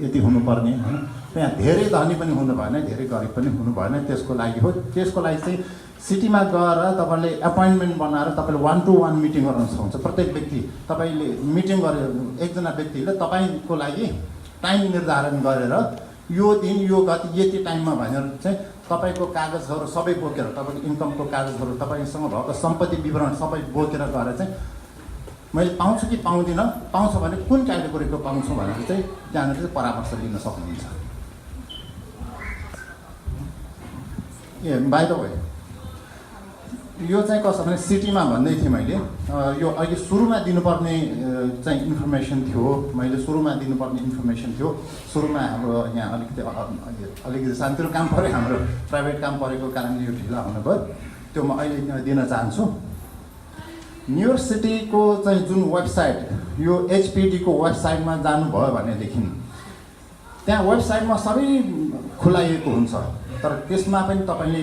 यति हुनुपर्ने होइन। यहाँ धेरै धनी पनि हुनु भएन, धेरै गरिब पनि हुनु भएन। त्यसको लागि हो, त्यसको लागि चाहिँ सिटीमा गएर तपाईँले एपोइन्टमेन्ट बनाएर तपाईँले 1-to-1 मिटिङ गर्न सक्नुहुन्छ। प्रत्येक व्यक्ति तपाईँले मिटिङ गरेर एकजना व्यक्तिले तपाईँको लागि टाइम निर्धारण गरेर यो दिन यो गति यति टाइममा भनेर चाहिँ तपाईँको कागजहरू सबै बोकेर, तपाईँको इन्कमको कागजहरू, तपाईँसँग भएको सम्पत्ति विवरण सबै बोकेर गएर चाहिँ मैले पाउँछु कि पाउँदिनँ, पाउँछ भने कुन क्याटेगोरीको पाउँछु भनेर चाहिँ त्यहाँनिर चाहिँ परामर्श लिन सक्नुहुन्छ। बाइ द वे यो चाहिँ कस्तो भने सिटीमा भन्दै थिएँ मैले, यो अघि सुरुमा दिनुपर्ने चाहिँ इन्फर्मेसन थियो। मैले सुरुमा दिनुपर्ने इन्फर्मेसन थियो। सुरुमा हाम्रो यहाँ अलिकति शान्तिरो काम पऱ्यो, हाम्रो प्राइभेट काम परेको कारणले यो ढिला हुनुभयो। त्यो म अहिले दिन चाहन्छु। न्युयोर्क सिटीको चाहिँ जुन वेबसाइट, यो HPDको वेबसाइटमा जानुभयो भनेदेखि त्यहाँ वेबसाइटमा सबै खुलाइएको हुन्छ। तर त्यसमा पनि तपाईँले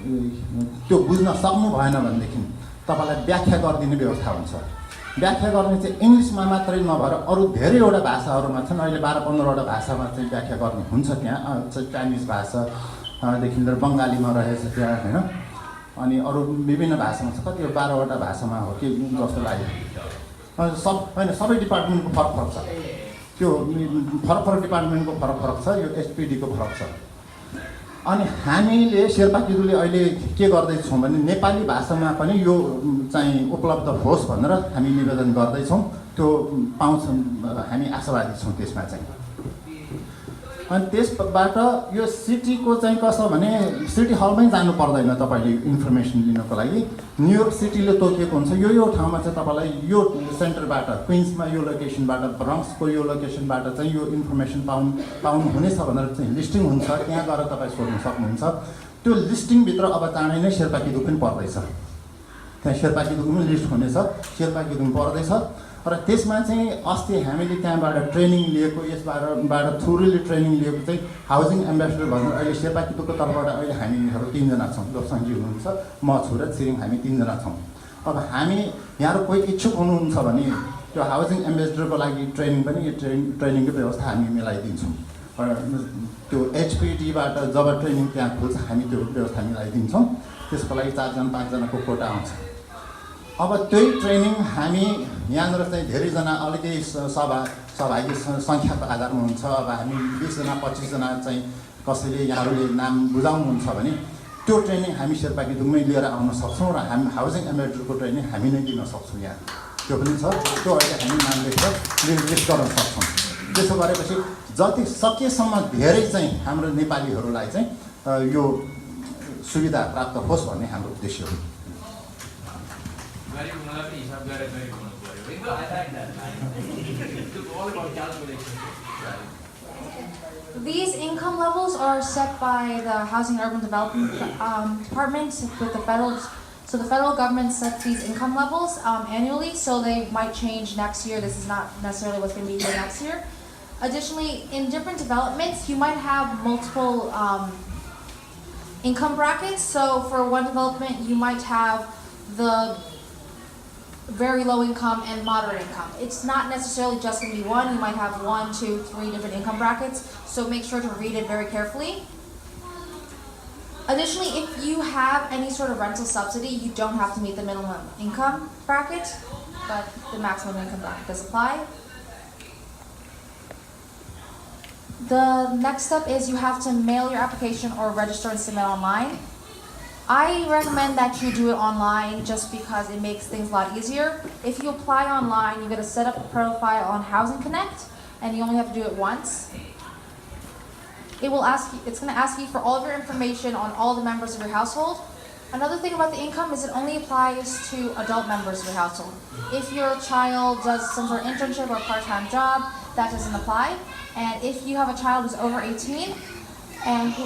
त्यो बुझ्न सक्नु भएन भनेदेखि तपाईँलाई व्याख्या गरिदिने व्यवस्था हुन्छ। व्याख्या गर्ने चाहिँ इङ्ग्लिसमा मात्रै नभएर अरू धेरैवटा भाषाहरूमा छन्। अहिले 12-15वटा भाषामा चाहिँ व्याख्या गर्ने हुन्छ। त्यहाँ चाइनिज भाषादेखि लिएर बङ्गालीमा रहेछ त्यहाँ होइन। अनि अरू विभिन्न भाषामा छ, कति 12वटा भाषामा हो कि जस्तो लाग्यो। होइन, सबै डिपार्टमेन्टको फरक छ। त्यो फरक डिपार्टमेन्टको फरक छ। यो HPDको फरक छ। अनि हामीले शेर्पा किदुले अहिले के गर्दैछौँ भने नेपाली भाषामा पनि यो चाहिँ उपलब्ध होस् भनेर हामी निवेदन गर्दैछौँ। त्यो पाउँछौँ, हामी आशावादी छौँ त्यसमा चाहिँ। अनि त्यसबाट यो सिटीको चाहिँ कसो भने सिटी हलमै जानु पर्दैन तपाईँले इन्फर्मेसन लिनको लागि। न्युयोर्क सिटीले तोकिएको हुन्छ यो ठाउँमा चाहिँ तपाईँलाई यो सेन्टरबाट, क्विन्समा यो लोकेसनबाट, ब्रङ्क्सको यो लोकेसनबाट चाहिँ यो इन्फर्मेसन पाउनुहुनेछ भनेर चाहिँ लिस्टिङ हुन्छ। त्यहाँ गएर तपाईँ सोध्नु सक्नुहुन्छ। त्यो लिस्टिङभित्र अब चाँडै नै शेर्पा किदु पनि पर्दैछ। त्यहाँ शेर्पा किदु पनि लिस्ट हुनेछ, शेर्पा किदु पनि पर्दैछ। र त्यसमा चाहिँ अस्ति हामीले त्यहाँबाट ट्रेनिङ लिएको, यसबाट थ्रुली ट्रेनिङ लिएको चाहिँ हाउसिङ एम्बेसडर भनेर अहिले शेर्पा किदुको तर्फबाट अहिले हामीहरू 3 जना छौँ। लोकसङ्घजी हुनुहुन्छ, म छु र छिरिङ, हामी 3 जना छौँ। अब हामी यहाँ कोही इच्छुक हुनुहुन्छ भने त्यो हाउसिङ एम्बेसडरको लागि ट्रेनिङ पनि, यो ट्रेनिङको व्यवस्था हामी मिलाइदिन्छौँ। र त्यो HPDबाट जब ट्रेनिङ त्यहाँ खोल्छ हामी त्यो व्यवस्था मिलाइदिन्छौँ। त्यसको लागि 4-5 जनाको कोटा आउँछ। अब त्यही ट्रेनिङ हामी यहाँनिर चाहिँ धेरैजना अलिकति सहभागी सङ्ख्याको आधारमा हुन्छ। अब हामी 20 जना 25 जना चाहिँ कसैले यहाँहरूले नाम बुझाउनुहुन्छ भने त्यो ट्रेनिङ हामी शेर्पा गिदुङमै लिएर आउन सक्छौँ र हामी हाउसिङ एमेजरको ट्रेनिङ हामी नै दिन सक्छौँ। यहाँ त्यो पनि छ, त्यो अहिले हामी नाम लेखेर लिस्ट गर्न सक्छौँ। त्यसो गरेपछि जति सकेसम्म धेरै चाहिँ हाम्रो नेपालीहरूलाई चाहिँ यो सुविधा प्राप्त होस् भन्ने हाम्रो उद्देश्य हो। These income levels are set by the Housing and Urban Development Department with the federal. So the federal government sets these income levels annually, so they might change next year. This is not necessarily what's going to be here next year. Additionally, in different developments, you might have multiple income brackets. So for one development, you might have the very low income and moderate income. It's not necessarily just going to be one. You might have 1, 2, 3 different income brackets. So make sure to read it very carefully. Additionally, if you have any sort of rental subsidy, you don't have to meet the minimum income bracket, but the maximum income bracket does apply. The next step is you have to mail your application or register and submit online. I recommend that you do it online just because it makes things a lot easier. If you apply online, you're going to set up a profile on Housing Connect, and you only have to do it once. It's going to ask you for all of your information on all the members of your household. Another thing about the income is it only applies to adult members of your household. If your child does some sort of internship or part-time job, that doesn't apply. And if you have a child who's over 18,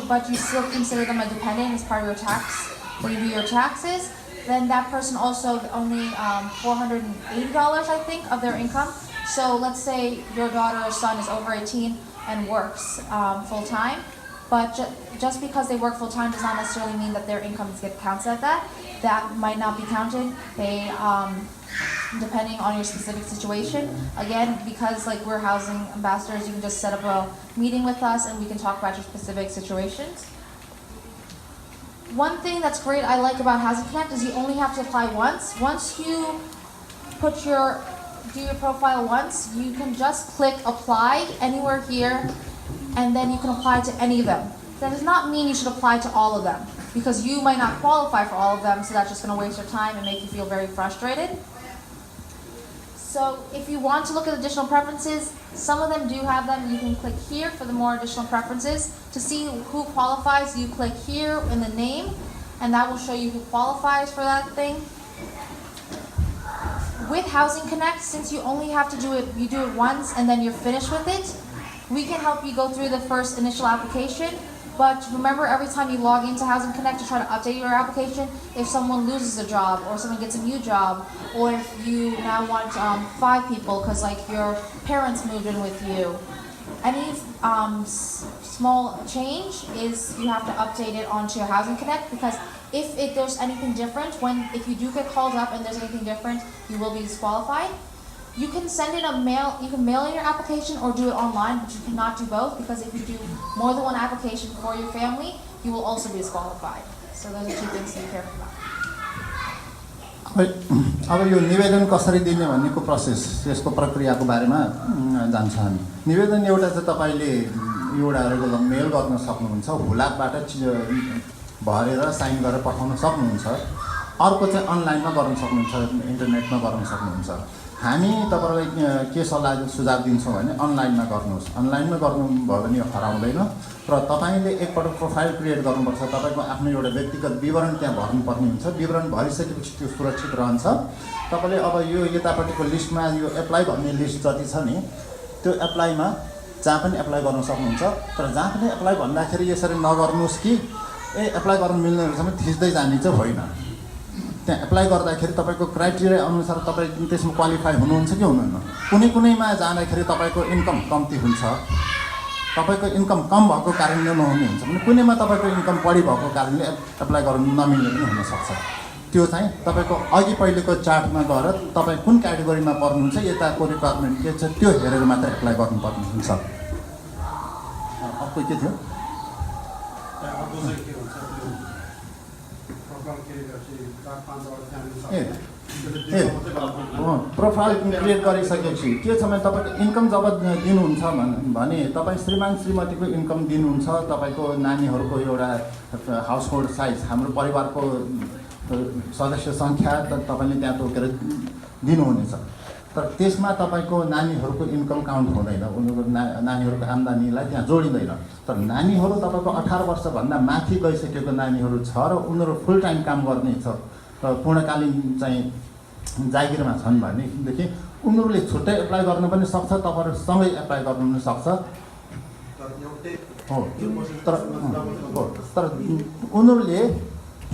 but you still consider them a dependent as part of your tax, when you do your taxes, then that person also only $480, I think, of their income. So let's say your daughter or son is over 18 and works full-time, but just because they work full-time does not necessarily mean that their incomes get counted at that. That might not be counted. They, depending on your specific situation. Again, because like we're housing ambassadors, you can just set up a meeting with us and we can talk about your specific situations. One thing that's great I like about Housing Connect is you only have to apply once. Once you do your profile once, you can just click apply anywhere here, and then you can apply to any of them. That does not mean you should apply to all of them, because you might not qualify for all of them, so that's just going to waste your time and make you feel very frustrated. So if you want to look at additional preferences, some of them do have them. You can click here for the more additional preferences. To see who qualifies, you click here in the name, and that will show you who qualifies for that thing. With Housing Connect, since you only have to do it once and then you're finished with it, we can help you go through the first initial application. But remember, every time you log into Housing Connect to try to update your application, if someone loses a job or someone gets a new job, or if you now want 5 people because like your parents moved in with you, any small change is you have to update it onto your Housing Connect, because if there's anything different, if you do get called up and there's anything different, you will be disqualified. You can send in you can mail in your application or do it online, but you cannot do both, because if you do more than one application for your family, you will also be disqualified. So those are 2 things to be careful about. अब यो निवेदन कसरी दिने भन्नेको process, यसको प्रक्रियाको बारेमा जान्छ हामी। निवेदन एउटा चाहिँ तपाईले एउटा मेल गर्न सक्नुहुन्छ, हुलाकबाट भरेर साइन गरेर पठाउन सक्नुहुन्छ। अर्को चाहिँ अनलाइनमा गर्न सक्नुहुन्छ, इन्टरनेटमा गर्न सक्नुहुन्छ। हामी तपाईलाई के सल्लाह सुझाव दिन्छौँ भने अनलाइनमा गर्नुहोस्। अनलाइनमा गर्नुभयो भने हराउँदैन, र तपाईले एकपटक प्रोफाइल क्रिएट गर्नुपर्छ। तपाईको आफ्नो एउटा व्यक्तिगत विवरण त्यहाँ भर्नुपर्ने हुन्छ। विवरण भरिसकेपछि त्यो सुरक्षित रहन्छ। तपाईले अब यो यतापट्टिको लिस्टमा यो एप्लाई भन्ने लिस्ट जति छ नि, त्यो एप्लाईमा जहाँ पनि एप्लाई गर्न सक्नुहुन्छ। तर जहाँ पनि एप्लाई भन्दाखेरि यसरी नगर्नुहोस् कि एप्लाई गर्न मिल्ने रहेछ भने थिच्दै जाने चाहिँ होइन। त्यहाँ एप्लाई गर्दाखेरि तपाईको क्राइटेरिया अनुसार तपाईँ त्यसमा क्वालिफाई हुनुहुन्छ कि हुनुहुन्न। कुनैमा जाँदाखेरि तपाईको इन्कम कम्ती हुन्छ, तपाईको इन्कम कम भएको कारणले नहुने हुन्छ भने कुनैमा तपाईको इन्कम बढी भएको कारणले एप्लाई गर्न नमिल्ने पनि हुनसक्छ। त्यो चाहिँ तपाईको अघि पहिलेको चार्टमा गएर तपाईँ कुन क्याटेगोरीमा पर्नुहुन्छ, यताको रिक्वायरमेन्ट के छ त्यो हेरेर मात्र एप्लाई गर्नुपर्ने हुन्छ। अर्को के थियो? प्रोफाइल क्रिएट गरिसकेपछि के छ भने तपाईँको इन्कम जब दिनुहुन्छ भने तपाईँ श्रीमान श्रीमतीको इन्कम दिनुहुन्छ, तपाईँको नानीहरूको एउटा हाउस होल्ड साइज, हाम्रो परिवारको सदस्य सङ्ख्या त तपाईँले त्यहाँ तोकेर दिनुहुनेछ। तर त्यसमा तपाईँको नानीहरूको इन्कम काउन्ट हुँदैन, उनीहरूको नानीहरूको आम्दानीलाई त्यहाँ जोडिँदैन। तर नानीहरू तपाईँको 18 वर्षभन्दा माथि गइसकेको नानीहरू छ र उनीहरू फुल टाइम काम गर्ने छ र पूर्णकालीन चाहिँ जागिरमा छन् भनेदेखि उनीहरूले छुट्टै एप्लाई गर्न पनि सक्छ, तपाईँहरू सँगै एप्लाई गर्नु पनि सक्छ। हो तर उनीहरूले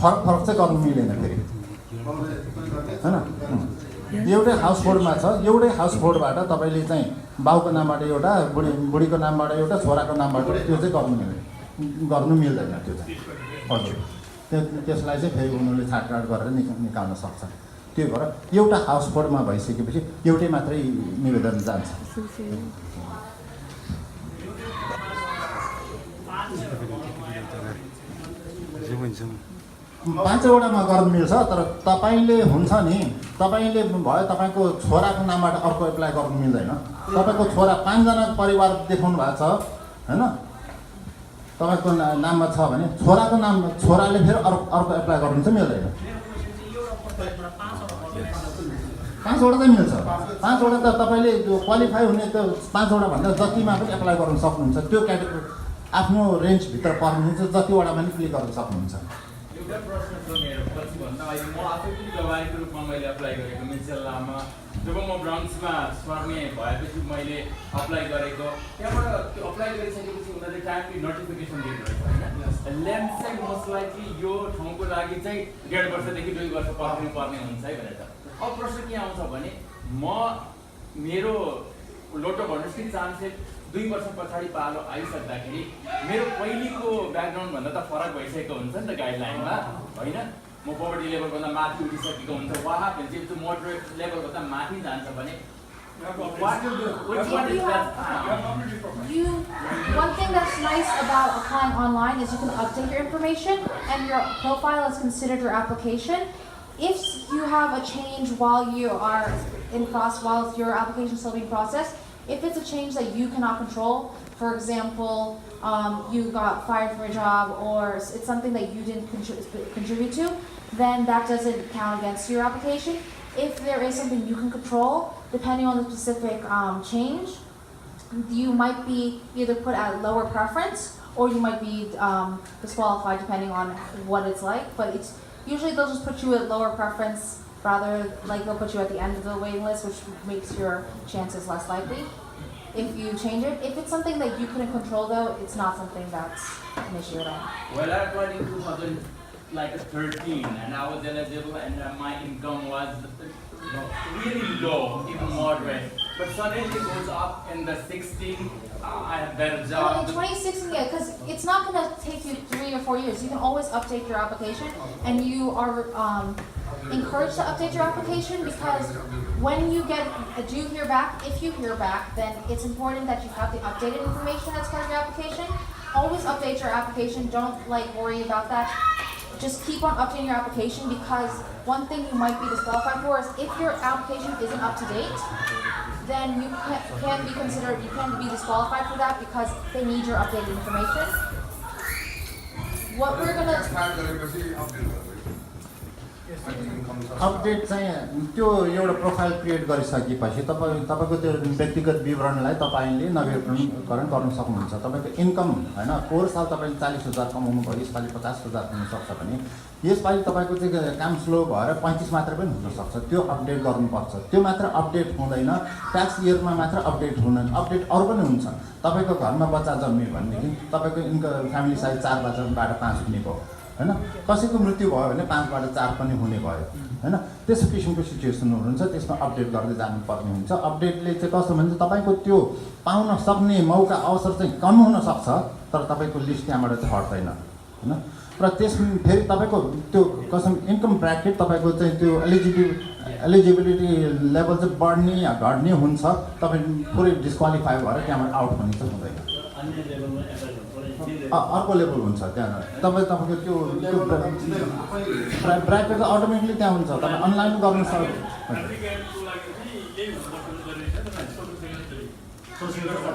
फरक चाहिँ गर्नु मिलेन फेरि, होइन? एउटै हाउस होल्डमा छ, एउटै हाउस होल्डबाट तपाईँले चाहिँ बाउको नामबाट एउटा, बुढीको नामबाट एउटा, छोराको नामबाट त्यो चाहिँ गर्नु मिल्दैन त्यो चाहिँ। हजुर, त्यसलाई चाहिँ फेरि उनीहरूले छाटकाट गरेर निकाल्न सक्छ। त्यो भएर एउटा हाउस होल्डमा भइसकेपछि एउटै मात्रै निवेदन जान्छ। 5 वटामा गर्न मिल्छ। तर तपाईँले हुन्छ नि, तपाईँले भयो तपाईँको छोराको नामबाट अर्को एप्लाई गर्नु मिल्दैन। तपाईँको छोरा 5 जना परिवार देखाउनु भएको छ, होइन? तपाईँको नाममा छ भने छोराले फेरि अर्को एप्लाई गर्नु चाहिँ मिल्दैन। 5 वटा चाहिँ मिल्छ। 5 वटा त तपाईँले क्वालिफाई हुने त 5 वटाभन्दा जतिमा पनि एप्लाई गर्न सक्नुहुन्छ। त्यो क्याटेगोरी आफ्नो रेन्जभित्र पर्नुहुन्छ, जतिवटा पनि क्लिक गर्न सक्नुहुन्छ। एउटा प्रश्न छ मेरो, पछि भन्दा अहिले म आफै पनि गवाहीको रूपमा मैले एप्लाई गरेको मिन्सेलामा, जब म ब्रान्चमा सर्ने भएपछि मैले एप्लाई गरेको, त्यहाँबाट त्यो एप्लाई गरिसकेपछि उनीहरूले टाइमली नोटिफिकेसन दिएको रहेछ, होइन? लेन्थ चाहिँ मोस्ट लाइकली यो ठाउँको लागि चाहिँ 1.5 वर्षदेखि 2 वर्ष पर्ने हुन्छ है भनेर। अब प्रश्न के आउँछ भने मेरो लोटो भन्नुहोस् कि चान्सेस 2 वर्ष पछाडि पालो आइसक्दाखेरि मेरो पहिलेको ब्याकग्राउन्डभन्दा त फरक भइसकेको हुन्छ नि त गाइडलाइनमा, होइन? म पोभर्टी लेभलभन्दा माथि उठिसकेको हुन्छ, वाहा भन्छ त्यो मोडरेट लेभलभन्दा माथि जान्छ भने One thing that's nice about applying online is you can update your information and your profile is considered your application. If you have a change while you are while your application is still being processed, if it's a change that you cannot control, for example, you got fired from a job or it's something that you didn't contribute to, then that doesn't count against your application. If there is something you can control, depending on the specific change, you might be either put at lower preference or you might be disqualified depending on what it's like. But it's usually they'll just put you at lower preference rather, like they'll put you at the end of the waiting list, which makes your chances less likely if you change it. If it's something that you couldn't control though, it's not something that's an issue at all. Well, I applied in 2013 and I was eligible and my income was really low, even moderate. But suddenly it goes up in the 16, I have better Well, job. in 2016, yeah, because it's not going to take you 3 or 4 years. You can always update your application, and you are encouraged to update your application because when you do hear back, if you hear back, then it's important that you have the updated information that's part of your application. Always update your application. Don't worry about that. Just keep on updating your application because one thing you might be disqualified for is if your application isn't up to date, then you can be disqualified for that because they need your updated information. What we're gonna update चाहिँ त्यो एउटा profile create गरिसकेपछि तपाईँको त्यो व्यक्तिगत विवरणलाई तपाईँले नवीकरण गर्न सक्नुहुन्छ। तपाईँको इन्कम होइन, पोहोर साल तपाईँले 40,000 कमाउनु भयो, यसपालि 50,000 हुनसक्छ भने यसपालि तपाईँको चाहिँ काम स्लो भएर 35 मात्र पनि हुनसक्छ। त्यो अपडेट गर्नुपर्छ। त्यो मात्र अपडेट हुँदैन, ट्याक्स इयरमा मात्र अपडेट हुँदैन, अपडेट अरू पनि हुन्छ। तपाईँको घरमा बच्चा जन्मियो भनेदेखि तपाईँको इन्कम फ्यामिली साइज 4बाट 5 हुने भयो, होइन? कसैको मृत्यु भयो भने 5बाट 4 पनि हुने भयो, होइन? त्यस्तो किसिमको सिचुएसनहरू हुन्छ, त्यसमा अपडेट गर्दै जानुपर्ने हुन्छ। अपडेटले चाहिँ कस्तो भने तपाईँको त्यो पाउन सक्ने मौका अवसर चाहिँ कम हुनसक्छ, तर तपाईँको लिस्ट त्यहाँबाट चाहिँ हट्दैन, होइन? र त्यसमा फेरि तपाईँको त्यो कसम इन्कम ब्राकेट तपाईँको चाहिँ त्यो एलिजिबिलिटी लेभल चाहिँ बढ्ने या घट्ने हुन्छ। तपाईँ पुरै डिस्क्वालिफाई भएर त्यहाँबाट आउट भन्ने चाहिँ हुँदैन। अर्को लेभल हुन्छ त्यहाँ तपाईँको त्यो ब्राकेट त अटोमेटिकली त्यहाँ हुन्छ तपाईँ अनलाइन गर्न सक्छ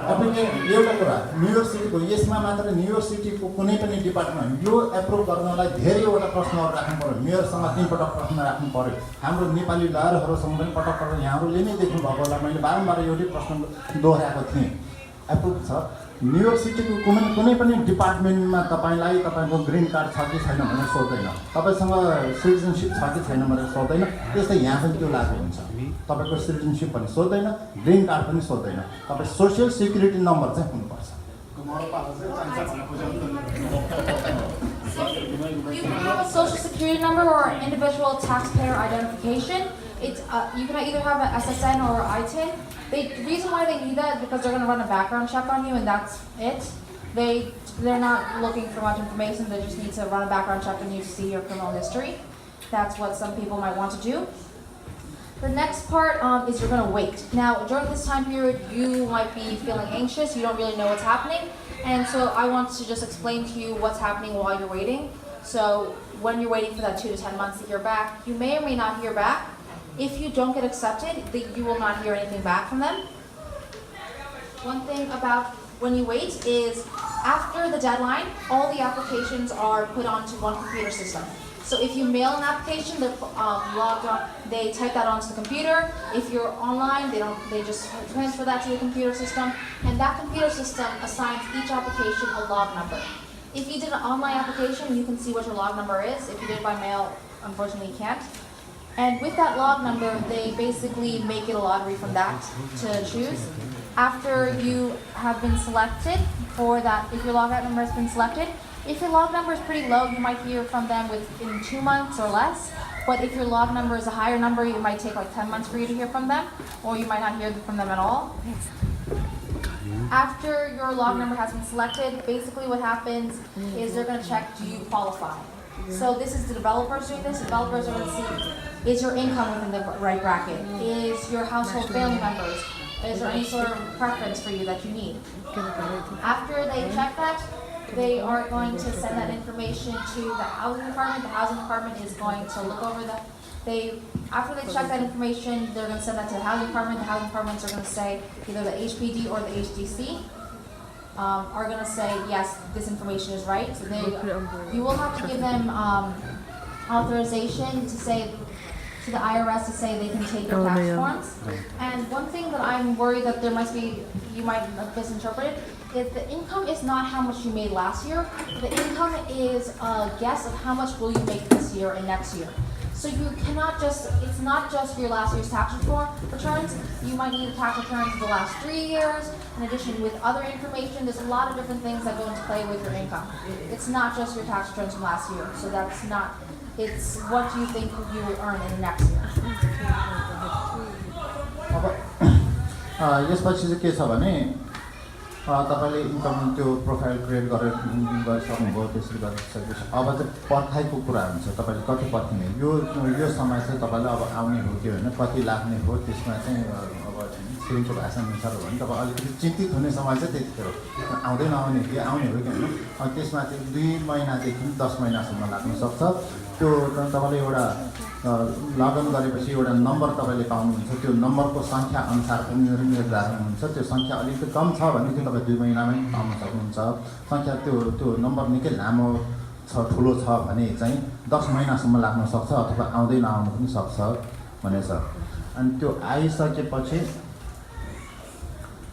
तपाईँले एउटा कुरा न्युयोर्क सिटीको यसमा मात्र न्युयोर्क सिटीको कुनै पनि डिपार्टमेन्ट यो एप्रुभ गर्नलाई धेरैवटा प्रश्नहरू राख्नु पऱ्यो मेयरसँग 3 पटक प्रश्न राख्नु पऱ्यो हाम्रो नेपाली लयरहरूसँग पनि पटक पटक यहाँहरूले नै देख्नु भएको होला मैले बारम्बार एउटै प्रश्न दोहोऱ्याएको थिएँ एप्रुभ छ न्युयोर्क सिटीको कुनै पनि डिपार्टमेन्टमा तपाईँलाई तपाईँको ग्रिन कार्ड छ कि छैन भनेर सोध्दैन तपाईँसँग सिटिजनसिप छ कि छैन भनेर सोध्दैन त्यस्तै यहाँ पनि त्यो लागु हुन्छ तपाईँको सिटिजनसिप पनि सोध्दैन ग्रिन कार्ड पनि सोध्दैन तपाईँ सोसियल सिक्युरिटी नम्बर चाहिँ हुनुपर्छ You can have a social security number or an individual taxpayer identification. You can either have an SSN or ITIN. The reason why they need that is because they're going to run a background check on you, and that's it. They're not looking for much information. They just need to run a background check on you to see your criminal history. That's what some people might want to do. The next part is you're going to wait. Now, during this time period, you might be feeling anxious. You don't really know what's happening. And so I want to just explain to you what's happening while you're waiting. So when you're waiting for that 2 to 10 months to hear back, you may or may not hear back. If you don't get accepted, you will not hear anything back from them. One thing about when you wait is after the deadline, all the applications are put onto one computer system. So if you mail an application, they type that onto the computer. If you're online, they just transfer that to the computer system, and that computer system assigns each application a log number. If you did an online application, you can see what your log number is. If you did it by mail, unfortunately you can't. And with that log number, they basically make it a lottery from that to choose. After you have been selected for that, if your log number has been selected, if your log number is pretty low, you might hear from them within 2 months or less. But if your log number is a higher number, it might take like 10 months for you to hear from them, or you might not hear from them at all. After your log number has been selected, basically what happens is they're going to check, do you qualify? So this is the developers doing this. Developers are going to see, is your income within the right bracket? Is your household family members? Is there any sort of preference for you that you need? After they check that, they are going to send that information to the housing department. The housing department is going to look over that. After they check that information, they're going to send that to the housing department. The housing departments are going to say, either the HPD or the HDC are going to say, yes, this information is right. So you will have to give them authorization to say, to the IRS to say they can take your tax forms. And one thing that I'm worried that you might have misinterpreted, is the income is not how much you made last year. The income is a guess of how much will you make this year and next year. So you cannot it's not just for your last year's tax returns. You might need a tax return for the last 3 years. In addition, with other information, there's a lot of different things that go into play with your income. It's not just your tax returns from last year. So it's what you think you will earn in the next year. यसपछि चाहिँ के छ भने तपाईँले income त्यो profile create गरिसक्नुभयो त्यसरी गरिसकेपछि अब चाहिँ पर्खाइको कुरा हुन्छ तपाईँले कति पर्खिने यो समय चाहिँ तपाईँलाई अब आउने हो कि होइन कति लाग्ने हो त्यसमा चाहिँ अब सिरिङको भाषा अनुसार हो भने तपाईँ अलिकति चिन्तित हुने समय चाहिँ त्यतिखेर आउँदै नआउने कि आउने हो कि होइन त्यसमा चाहिँ 2 महिनादेखि 10 महिनासम्म लाग्न सक्छ त्यो तपाईँले एउटा लगइन गरेपछि एउटा नम्बर तपाईँले पाउनुहुन्छ त्यो नम्बरको सङ्ख्या अनुसार पनि निर्धारण हुन्छ त्यो सङ्ख्या अलिकति कम छ भने चाहिँ तपाईँ 2 महिनामै पाउन सक्नुहुन्छ सङ्ख्या त्यो नम्बर निकै लामो छ ठुलो छ भने चाहिँ 10 महिनासम्म लाग्न सक्छ अथवा आउँदै नआउनु पनि सक्छ भनेछ अनि त्यो आइसकेपछि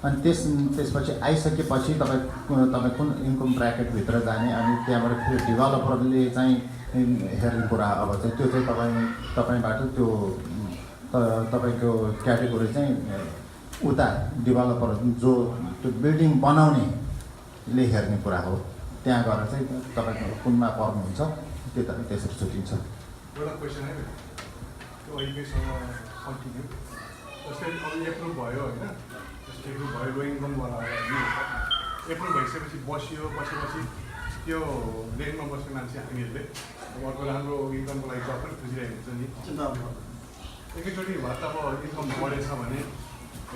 अनि त्यसपछि आइसकेपछि तपाईँ कुन इन्कम ब्राकेटभित्र जाने अनि त्यहाँबाट फेरि डेभलपरले चाहिँ हेर्ने कुरा अब चाहिँ त्यो चाहिँ तपाईँबाट त्यो तपाईँको क्याटेगोरी चाहिँ उता डेभलपर जो त्यो बिल्डिङ बनाउनेले हेर्ने कुरा हो त्यहाँ गएर चाहिँ तपाईँको कुनमा पर्नुहुन्छ त्यसरी छुटिन्छ एउटा क्वेसन है त्यो अहिलेसँग कन्टिन्यू जस्तै अब एप्रुभ भयो होइन जस्तै एप्रुभ भयो लो इन्कमवाला एप्रुभ भइसकेपछि बसेपछि त्यो रेन्टमा बस्ने मान्छे हामीहरूले अर्को राम्रो इन्कमको लागि जब पनि खोजिरहेको हुन्छ नि एकैचोटि भए त अब इन्कम बढेछ भने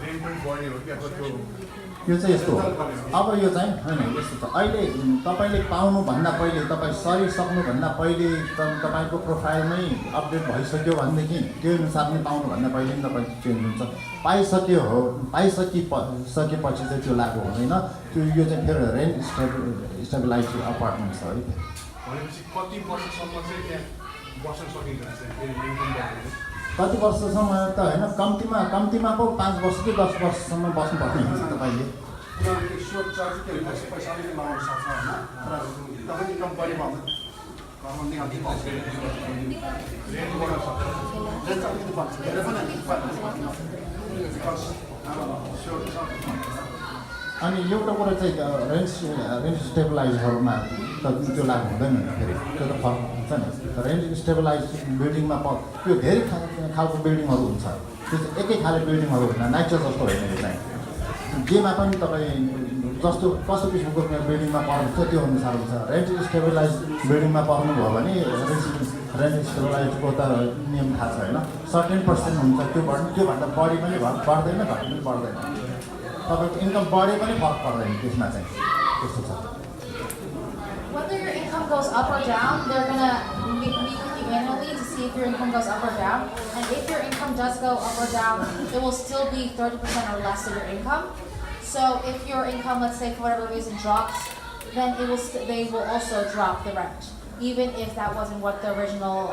रेन्ट पनि बढ्ने हो कि अब त्यो यो चाहिँ यस्तो हो अब यो चाहिँ होइन यस्तो छ अहिले तपाईँले पाउनुभन्दा पहिले तपाईँ सरिसक्नुभन्दा पहिले तपाईँको प्रोफाइलमै अपडेट भइसक्यो भनेदेखि त्यो अनुसार नै पाउनुभन्दा पहिले पनि तपाईँ चेन्ज हुन्छ पाइसकेपछि चाहिँ त्यो लागु हुँदैन त्यो यो चाहिँ फेरि रेन्ट स्टेबलाइज अपार्टमेन्ट छ है भनेपछि कति वर्षसम्म चाहिँ त्यहाँ बस्न सकिन्छ फेरि इन्कम बढ्दैन कति वर्षसम्म त होइन कम्तीमा पो 5 वर्ष कि 10 वर्षसम्म बस्नुपर्ने हुन्छ तपाईँले स्योर चार्ज के भन्छ पैसा अलिकति लगाउन सक्छ होइन तर तपाईँ इन्कम बढी भयो भने घरमा निकाल्दै पाउँछ रेन्ट बढ्न सक्छ रेन्ट अलिकति बढ्छ धेरै पनि बिकज स्योर छ अनि एउटा कुरा चाहिँ रेन्ट स्टेबलाइजहरूमा त त्यो लागु हुँदैन फेरि त्यो त फरक हुन्छ नि रेन्ट स्टेबलाइज बिल्डिङमा त्यो धेरै खालको बिल्डिङहरू हुन्छ त्यो चाहिँ एकै खाले बिल्डिङहरू होइन नाइचर जस्तो होइन यो चाहिँ जेमा पनि तपाईँ जस्तो कस्तो किसिमको बिल्डिङमा पर्नुहुन्छ त्यो अनुसार हुन्छ रेन्ट स्टेबलाइज बिल्डिङमा पर्नुभयो भने रेन्ट स्टेबलाइजको त नियम थाहा छ होइन सर्टेन पर्सेन्ट हुन्छ त्योभन्दा बढी पनि बढ्दैन घट्नु पनि बढ्दैन तपाईँको इन्कम बढे पनि फरक पर्दैन त्यसमा चाहिँ त्यस्तो छ Whether your income goes up or down, they're going to meet with you annually to see if your income goes up or down. And if your income does go up or down, it will still be 30% or less of your income. So if your income, let's say for whatever reason, drops, then they will also drop the rent, even if that wasn't what the original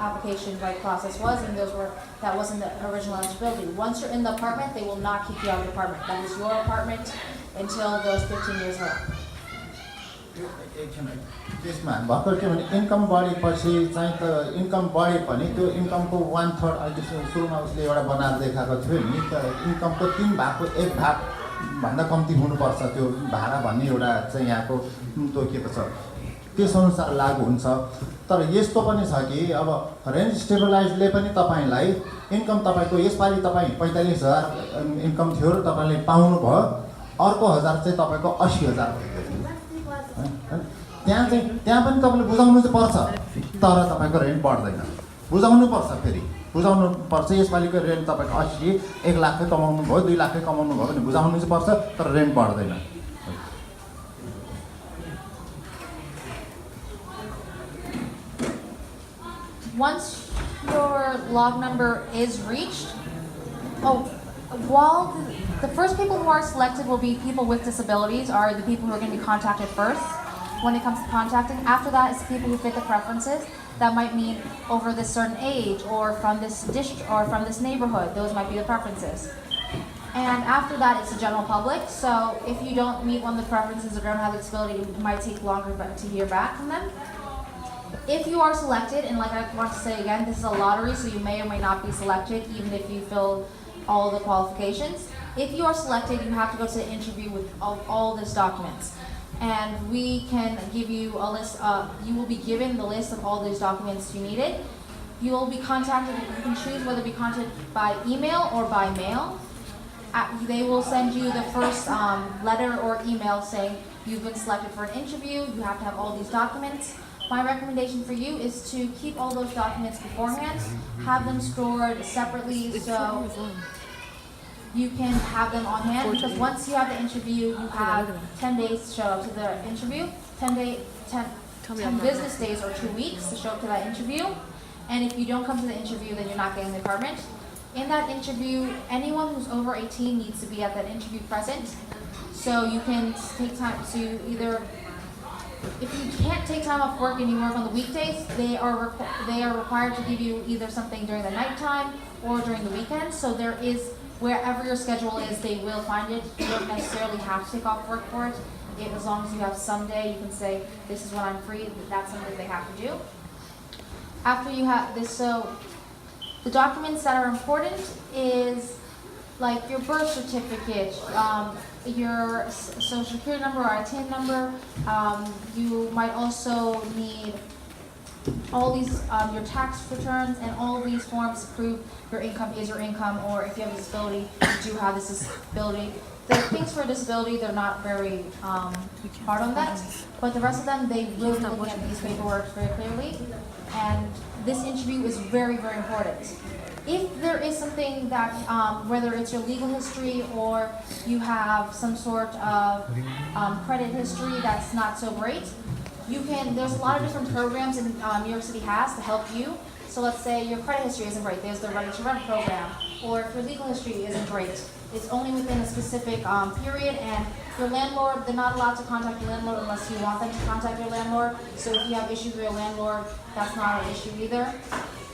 application process was, and that wasn't the original eligibility. Once you're in the apartment, they will not keep you out of the apartment. That is your apartment until those 15 years are up. त्यसमा भर्खर के भने income बढेपछि चाहिँ त income बढे पनि त्यो इन्कमको 1/3 अहिले सुरुमा उसले एउटा बनाएर देखाएको थियो नि त इन्कमको 3 भागको 1 भाग भन्दा कम्ती हुनुपर्छ त्यो भाडा भन्ने एउटा चाहिँ यहाँको तोकिएको छ त्यसअनुसार लागु हुन्छ तर यस्तो पनि छ कि अब रेन्ट स्टेबलाइजले पनि तपाईँलाई इन्कम तपाईँको यसपालि तपाईँ 45,000 इन्कम थियो र तपाईँले पाउनुभयो अर्को 1000 चाहिँ तपाईँको 80,000 भयो त्यहाँ पनि तपाईँले बुझाउनु चाहिँ पर्छ तर तपाईँको रेन्ट बढ्दैन बुझाउनु पर्छ फेरि बुझाउनु पर्छ यसपालिको रेन्ट तपाईँको 80 1 लाखै कमाउनु भयो 2 लाखै कमाउनु भयो भने बुझाउनु चाहिँ पर्छ तर रेन्ट बढ्दैन Once your log number is reached, the first people who are selected will be people with disabilities, are the people who are going to be contacted first when it comes to contacting. After that, it's the people who fit the preferences. That might mean over this certain age, or from this district, or from this neighborhood. Those might be the preferences. And after that, it's the general public. So if you don't meet one of the preferences or don't have a disability, it might take longer to hear back from them. If you are selected, and like I want to say again, this is a lottery, so you may or may not be selected, even if you fill all the qualifications. If you are selected, you have to go to the interview with all these documents. And we can give you a list, you will be given the list of all these documents you needed. You will be contacted, you can choose whether to be contacted by email or by mail. They will send you the first letter or email saying you've been selected for an interview, you have to have all these documents. My recommendation for you is to keep all those documents beforehand, have them stored separately so you can have them on hand, because once you have the interview, you have 10 days to show up to the interview, 10 business days or 2 weeks to show up to that interview. And if you don't come to the interview, then you're not getting the apartment. In that interview, anyone who's over 18 needs to be at that interview present. So you can take time to either, if you can't take time off work and you work on the weekdays, they are required to give you either something during the nighttime or during the weekends. So there is, wherever your schedule is, they will find it. You don't necessarily have to take off work for it. As long as you have some day, you can say, this is when I'm free, that's something they have to do. After you have this, so the documents that are important is like your birth certificate, your social security number or a TIN number. You might also need all these, your tax returns and all these forms to prove your income is your income, or if you have a disability, you do have this disability. The things for disability, they're not very hard on that, but the rest of them, they will be looking at these paperwork very clearly, and this interview is very, very important. If there is something that, whether it's your legal history or you have some sort of credit history that's not so great, there's a lot of different programs in New York City has to help you. So let's say your credit history isn't great, there's the Ready to Rent program, or if your legal history isn't great, it's only within a specific period, and your landlord, they're not allowed to contact your landlord unless you want them to contact your landlord. So if you have issues with your landlord, that's not an issue either.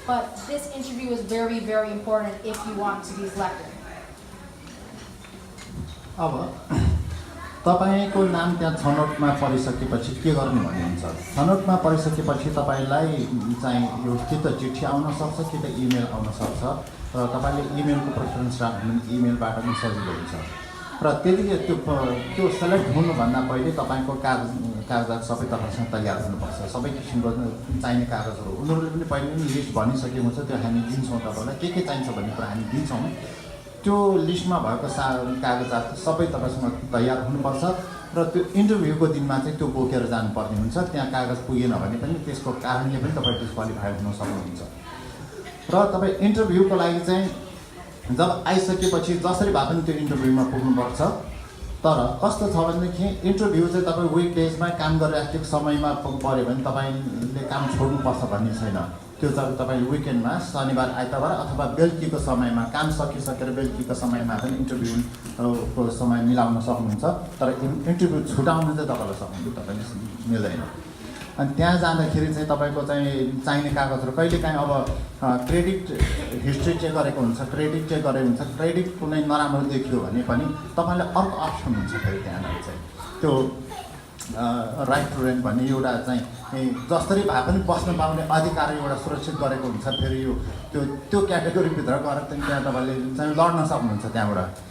But this interview is very, very important if you want to be selected. अब तपाईको नाम त्यहाँ छनौटमा परिसकेपछि के गर्नु भन्ने हुन्छ। छनौटमा परिसकेपछि तपाईलाई चाहिँ यो कि त चिठी आउन सक्छ कि त इमेल आउन सक्छ र तपाईले इमेलको प्रेफरेन्स राख्नु भने इमेलबाट पनि सजिलो हुन्छ। र त्यतिकै त्यो सेलेक्ट हुनुभन्दा पहिले तपाईको कागजात सबै तपाईसँग तयार हुनुपर्छ। सबै किसिमको चाहिने कागजहरू उनीहरूले पनि पहिले पनि लिस्ट भनिसकेको हुन्छ, त्यो हामी दिन्छौँ तपाईलाई के चाहिन्छ भन्ने कुरा हामी दिन्छौँ। त्यो लिस्टमा भएको कागजात सबै तपाईसँग तयार हुनुपर्छ र त्यो इन्टरभ्यूको दिनमा चाहिँ त्यो बोकेर जानुपर्ने हुन्छ। त्यहाँ कागज पुगेन भने पनि त्यसको कारणले पनि तपाईँ डिस्क्वालिफाइड हुन सक्नुहुन्छ। र तपाईँ इन्टरभ्यूको लागि चाहिँ जब आइसकेपछि जसरी भए पनि त्यो इन्टरभ्यूमा पुग्नुपर्छ। तर कस्तो छ भनेदेखि इन्टरभ्यू चाहिँ तपाईँ विकडेजमा काम गरिराखेको समयमा पऱ्यो भने तपाईँले काम छोड्नुपर्छ भन्ने छैन। त्यो चाहिँ तपाईँ विकेन्डमा शनिबार आइतबार अथवा बेलुकीको समयमा काम सकिसकेर बेलुकीको समयमा पनि इन्टरभ्यूको समय मिलाउन सक्नुहुन्छ। तर इन्टरभ्यू छुटाउनु चाहिँ तपाईँलाई सक्नुहुन्छ, तपाईँले मिल्दैन। अनि त्यहाँ जाँदाखेरि चाहिँ तपाईँको चाहिँ चाहिने कागजहरू कहिलेकाहीँ अब क्रेडिट हिस्ट्री चेक गरेको हुन्छ, क्रेडिट चेक गरेको हुन्छ। क्रेडिट कुनै नराम्रो देखियो भने पनि तपाईँलाई अर्को अप्सन हुन्छ फेरि त्यहाँनिर चाहिँ त्यो राइट टु रेन्ट भन्ने एउटा चाहिँ जसरी भए पनि बस्न पाउने अधिकार एउटा सुरक्षित गरेको हुन्छ। फेरि यो त्यो क्याटेगोरीभित्र गएर त्यहाँ तपाईँले चाहिँ लड्न सक्नुहुन्छ त्यहाँबाट।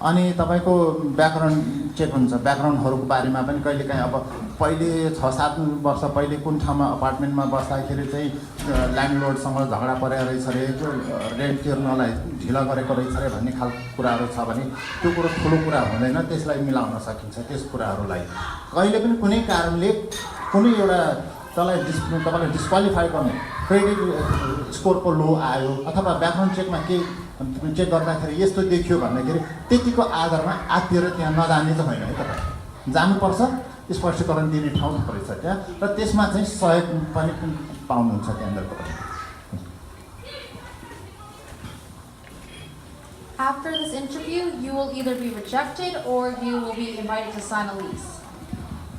अनि तपाईँको ब्याकग्राउन्ड चेक हुन्छ। ब्याकग्राउन्डहरूको बारेमा पनि कहिलेकाहीँ अब पहिले 6-7 वर्ष पहिले कुन ठाउँमा अपार्टमेन्टमा बस्दाखेरि चाहिँ ल्यान्डलोडसँग झगडा परेको रहेछ अरे, त्यो रेन्ट तिर्नलाई ढिला गरेको रहेछ अरे भन्ने खालको कुराहरू छ भने त्यो कुरो ठुलो कुरा हुँदैन, त्यसलाई मिलाउन सकिन्छ। त्यस कुराहरूलाई कहिले पनि कुनै कारणले कुनै एउटा तपाईँलाई डिस्क्वालिफाई गर्ने क्रेडिट स्कोरको लो आयो अथवा ब्याकग्राउन्ड चेकमा केही चेक गर्दाखेरि यस्तो देखियो भन्दाखेरि त्यतिको आधारमा आत्तिएर त्यहाँ नजाने चाहिँ होइन है। तपाईँ जानुपर्छ, स्पष्टीकरण दिने ठाउँ थुप्रै छ त्यहाँ र त्यसमा चाहिँ सहयोग पनि पाउनुहुन्छ त्यहाँनिर तपाईँ। After this interview, you will either be rejected or you will be invited to sign a lease.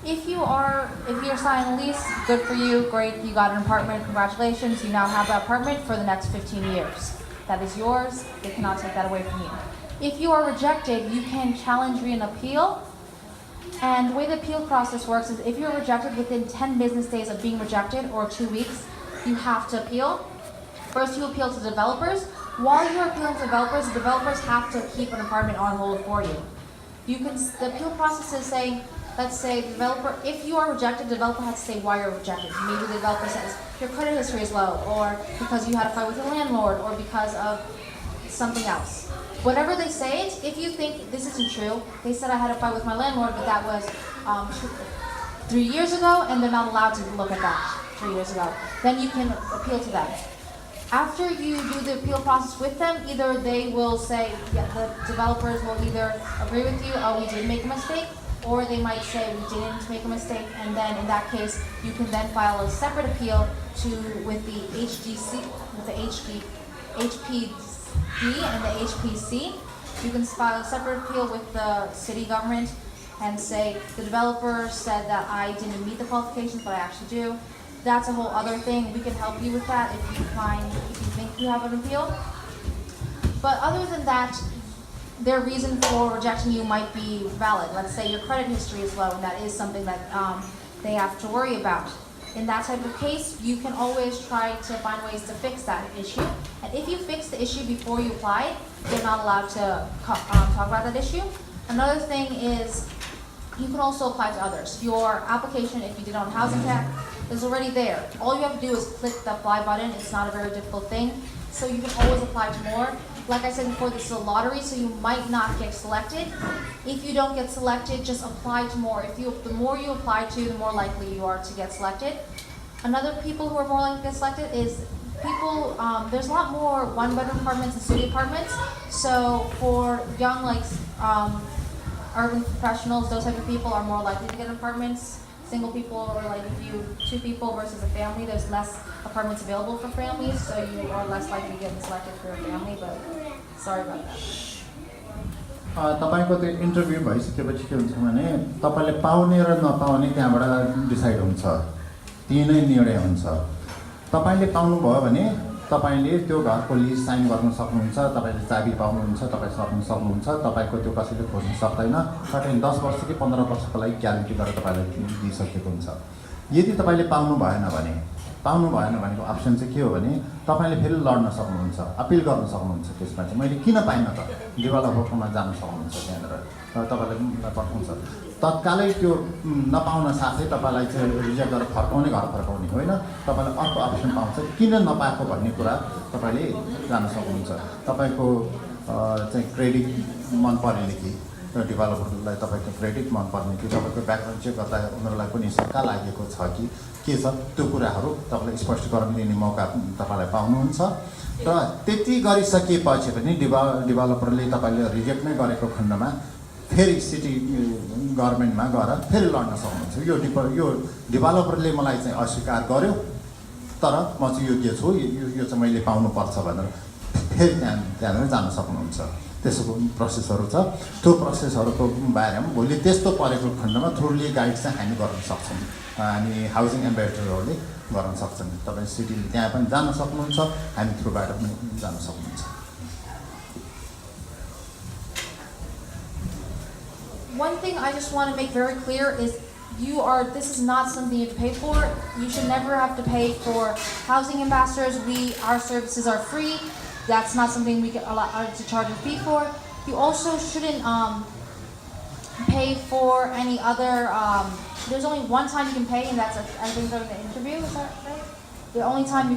If you're signing a lease, good for you, great, you got an apartment, congratulations, you now have that apartment for the next 15 years. That is yours, they cannot take that away from you. If you are rejected, you can challenge an appeal. And the way the appeal process works is if you're rejected within 10 business days of being rejected or 2 weeks, you have to appeal. First, you appeal to developers. While you're appealing to developers, the developers have to keep an apartment on hold for you. The appeal process is saying, let's say the developer, if you are rejected, the developer has to say why you're rejected. Maybe the developer says your credit history is low, or because you had a fight with your landlord, or because of something else. Whatever they say it, if you think this isn't true, they said I had a fight with my landlord, but that was 3 years ago, and they're not allowed to look at that 3 years ago. Then you can appeal to them. After you do the appeal process with them, either they will say, yeah, the developers will either agree with you, oh, we did make a mistake, or they might say we didn't make a mistake, and then in that case, you can then file a separate appeal with the HPD and the HPC. You can file a separate appeal with the city government and say the developer said that I didn't meet the qualifications, but I actually do. That's a whole other thing. We can help you with that if you think you have an appeal. But other than that, their reason for rejecting you might be valid. Let's say your credit history is low, and that is something that they have to worry about. In that type of case, you can always try to find ways to fix that issue. And if you fix the issue before you apply, you're not allowed to talk about that issue. Another thing is you can also apply to others. Your application, if you did on housing tech, is already there. All you have to do is click the apply button. It's not a very difficult thing. So you can always apply to more. Like I said before, this is a lottery, so you might not get selected. If you don't get selected, just apply to more. The more you apply to, the more likely you are to get selected. Another people who are more likely to get selected is people, there's a lot more one-bedroom apartments and studio apartments. So for young, urban professionals, those type of people are more likely to get apartments. Single people, or if two people versus a family, there's less apartments available for families, so you are less likely to get selected for a family, but sorry about that. तपाईको त्यो interview भइसकेपछि के हुन्छ भने तपाईले पाउने र नपाउने त्यहाँबाट डिसाइड हुन्छ, ती नै निर्णय हुन्छ। तपाईले पाउनु भयो भने तपाईले त्यो घरको लिज साइन गर्न सक्नुहुन्छ, तपाईले चाबी पाउनुहुन्छ, तपाई सक्नुहुन्छ, तपाईको त्यो कसैले खोज्न सक्दैन। सर्टेन 10 वर्ष कि 15 वर्षको लागि ग्यारेन्टी गरेर तपाईलाई दिइसकेको हुन्छ। यदि तपाईले पाउनु भएन भनेको अप्सन चाहिँ के हो भने तपाईले फेरि लड्न सक्नुहुन्छ, अपिल गर्न सक्नुहुन्छ। त्यसमा चाहिँ मैले किन पाइनँ त डेभलपरकोमा जान सक्नुहुन्छ, त्यहाँनिर तपाईलाई पठाउँछ। तत्कालै त्यो नपाउन साथै तपाईलाई चाहिँ रिजेक्ट गरेर फर्काउने, घर फर्काउने होइन, तपाईलाई अर्को अप्सन पाउँछ। किन नपाएको भन्ने कुरा तपाईले जान सक्नुहुन्छ। तपाईको चाहिँ क्रेडिट मन परेन कि डेभलपरलाई, तपाईँको क्रेडिट मन पर्ने कि तपाईँको ब्याकग्राउन्ड चेक गर्दा उनीहरूलाई पनि शङ्का लागेको छ कि के छ, त्यो कुराहरू तपाईँलाई स्पष्टीकरण दिने मौका तपाईँलाई पाउनुहुन्छ। र त्यति गरिसकेपछि पनि डेभलपरले तपाईँले रिजेक्ट नै गरेको खण्डमा फेरि सिटी गभर्मेन्टमा गएर फेरि लड्न सक्नुहुन्छ। यो डेभलपरले मलाई चाहिँ अस्वीकार गर्यो, तर म चाहिँ योग्य छु, यो चाहिँ मैले पाउनुपर्छ भनेर फेरि त्यहाँनिर जान सक्नुहुन्छ। त्यसको प्रोसेसहरू छ। त्यो प्रोसेसहरूको बारेमा भोलि त्यस्तो परेको खण्डमा थ्रुली गाइड चाहिँ हामी गर्न सक्छौँ, हामी हाउसिङ एम्बेसडरहरूले गर्न सक्छौँ। तपाईँ सिटीले त्यहाँ पनि जान सक्नुहुन्छ, हामी थ्रुबाट पनि जान सक्नुहुन्छ। One thing I just want to make very clear is this is not something you have to pay for. You should never have to pay for housing ambassadors. Our services are free. That's not something we get allowed to charge a fee for. You also shouldn't pay for any other. There's only one time you can pay, and that's I think during the interview. Is that right? The only time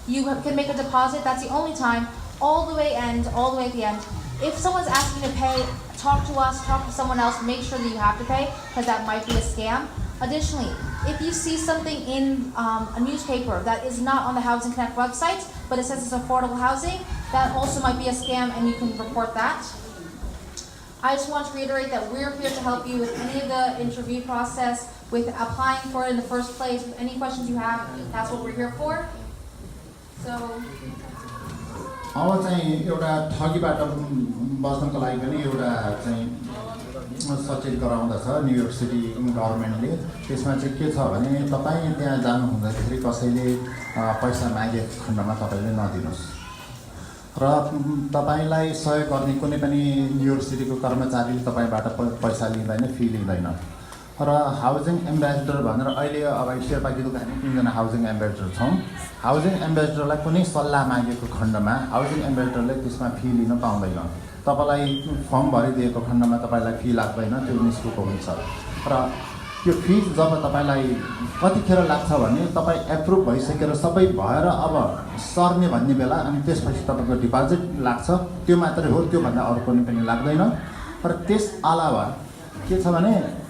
you can make a deposit. That's the only time. All the way at the end. If someone's asking you to pay, talk to us, talk to someone else. Make sure that you have to pay, because that might be a scam. Additionally, if you see something in a newspaper that is not on the Housing Connect website, but it says it's affordable housing, that also might be a scam, and you can report that. I just want to reiterate that we're here to help you with any of the interview process, with applying for it in the first place, with any questions you have. That's what we're here for. So. अब चाहिँ एउटा ठगीबाट बच्नको लागि पनि एउटा चाहिँ सचेत गराउँदछ New York city गभर्मेन्टले। त्यसमा चाहिँ के छ भने तपाईँ त्यहाँ जानु हुँदाखेरि कसैले पैसा मागेको खण्डमा तपाईँले नदिनुहोस्, र तपाईँलाई सहयोग गर्ने कुनै पनि न्युयोर्क सिटीको कर्मचारीले तपाईँबाट पैसा लिँदैन, फी लिँदैन। र हाउसिङ एम्बेसडर भनेर अहिले अब शेर्पा गिल्डमा हामी 3 जना हाउसिङ एम्बेसडर छौँ। हाउसिङ एम्बेसडरलाई कुनै सल्लाह मागेको खण्डमा हाउसिङ एम्बेसडरले त्यसमा फी लिन पाउँदैन। तपाईँलाई फर्म भरिदिएको खण्डमा तपाईँलाई फी लाग्दैन, त्यो निशुल्क हुन्छ। र यो फी जब तपाईँलाई कतिखेर लाग्छ भने तपाईँ एप्रुभ भइसकेर सबै भएर अब सर्ने भन्ने बेला, अनि त्यसपछि तपाईँको डिपोजिट लाग्छ, त्यो मात्रै हो, त्योभन्दा अरू कुनै पनि लाग्दैन। र त्यस अलावा के छ भने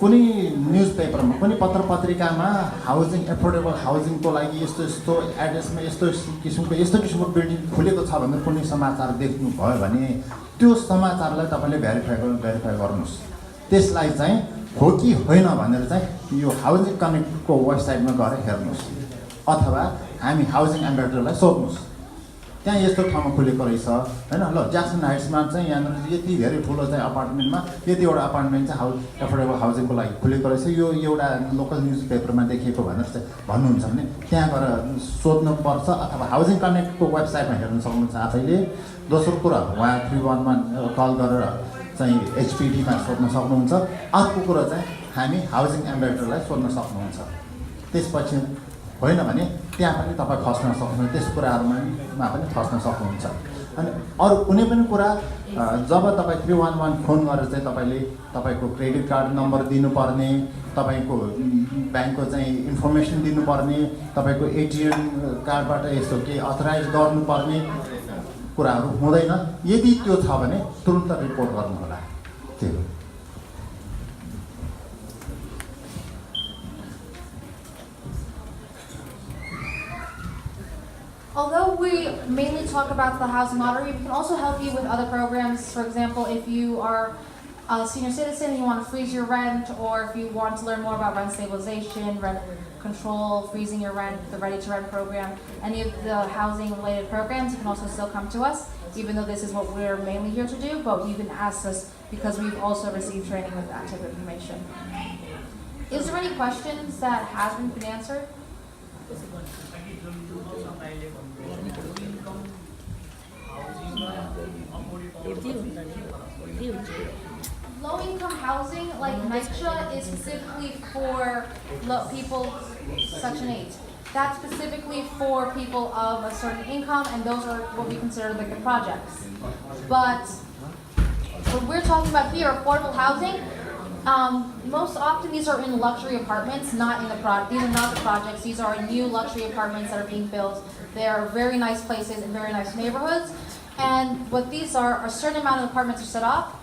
कुनै न्युजपेपरमा, कुनै पत्र पत्रिकामा हाउसिङ एफोर्डेबल हाउसिङको लागि यस्तो एड्रेसमा यस्तो किसिमको बिल्डिङ खुलेको छ भनेर कुनै समाचार देख्नुभयो भने त्यो समाचारलाई तपाईँले भेरिफाई गर्नुहोस्। त्यसलाई चाहिँ हो कि होइन भनेर चाहिँ यो हाउसिङ कनेक्टको वेबसाइटमा गएर हेर्नुहोस्, अथवा हामी हाउसिङ एम्बेसडरलाई सोध्नुहोस्, त्यहाँ यस्तो ठाउँमा खुलेको रहेछ होइन। ल ज्याक्सन हाइट्समा चाहिँ यहाँनिर यति धेरै ठुलो चाहिँ अपार्टमेन्टमा यतिवटा अपार्टमेन्ट चाहिँ एफोर्डेबल हाउसिङको लागि खुलेको रहेछ, यो एउटा लोकल न्युज पेपरमा देखिएको भनेर चाहिँ भन्नुहुन्छ भने त्यहाँ गएर सोध्नुपर्छ, अथवा हाउसिङ कनेक्टको वेबसाइटमा हेर्न सक्नुहुन्छ आफैले। दोस्रो कुरा, उहाँ 311मा कल गरेर चाहिँ HPDमा सोध्न सक्नुहुन्छ। अर्को कुरा चाहिँ हामी हाउसिङ एम्बेसडरलाई सोध्न सक्नुहुन्छ। त्यसपछि होइन भने त्यहाँ पनि तपाईँ फस्न सक्नुहुन्छ, त्यस कुराहरूमा पनि फस्न सक्नुहुन्छ। अनि अरू कुनै पनि कुरा जब तपाईँ 311 फोन गरेर चाहिँ तपाईँको क्रेडिट कार्ड नम्बर दिनुपर्ने, तपाईँको ब्याङ्कको चाहिँ इन्फर्मेसन दिनुपर्ने, तपाईँको ATM कार्डबाट यस्तो केही अथराइज गर्नुपर्ने, कुराहरू हुँदैन। यदि त्यो छ भने तुरुन्त रिपोर्ट गर्नु होला। त्यही हो। Although we mainly talk about the housing lottery, we can also help you with other programs. For example, if you are a senior citizen and you want to freeze your rent, or if you want to learn more about rent stabilization, rent control, freezing your rent, the Ready to Rent program, any of the housing related programs, you can also still come to us, even though this is what we're mainly here to do, but you can ask us because we've also received training with that type of information. Is there any questions that haven't been answered? Low-income housing, like NYCHA, is specifically for people such an age. That's specifically for people of a certain income, and those are what we consider like the projects. But what we're talking about here, affordable housing, most often these are in luxury apartments, not in the these are not the projects. These are new luxury apartments that are being built. They are very nice places in very nice neighborhoods. And what these are, a certain amount of apartments are set off.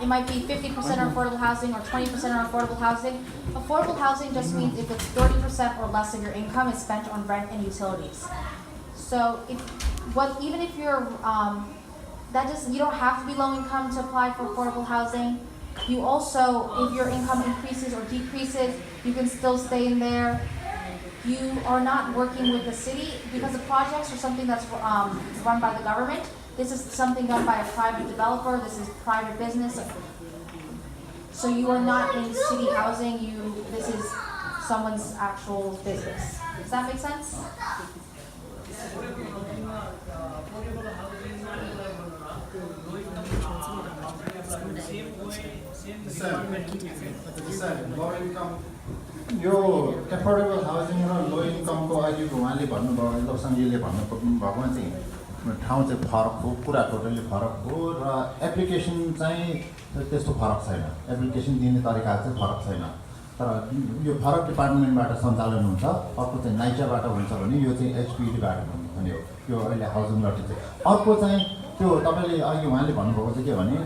It might be 50% are affordable housing or 20% are affordable housing. Affordable housing just means if it's 30% or less of your income is spent on rent and utilities. So even if you're, you don't have to be low income to apply for affordable housing. You also, if your income increases or decreases, you can still stay in there. You are not working with the city because the projects are something that's run by the government. This is something done by a private developer. This is private business. So you are not in city housing. This is someone's actual business. Does that make sense? यो affordable housing र लो इन्कमको अहिले उहाँले भन्नुभयो लोकसङ्घले भन्नुभएको चाहिँ ठाउँ चाहिँ फरक हो, कुरा टोटल्ली फरक हो र एप्लिकेसन चाहिँ त्यस्तो फरक छैन। एप्लिकेसन दिने तरिका चाहिँ फरक छैन। तर यो फरक डिपार्टमेन्टबाट सञ्चालन हुन्छ। अर्को चाहिँ नाइचाबाट हुन्छ भने यो चाहिँ एचपिडीबाट भन्यो यो अहिले हाउसिङ लटरी चाहिँ। अर्को चाहिँ त्यो तपाईँले अघि उहाँले भन्नुभएको चाहिँ के भने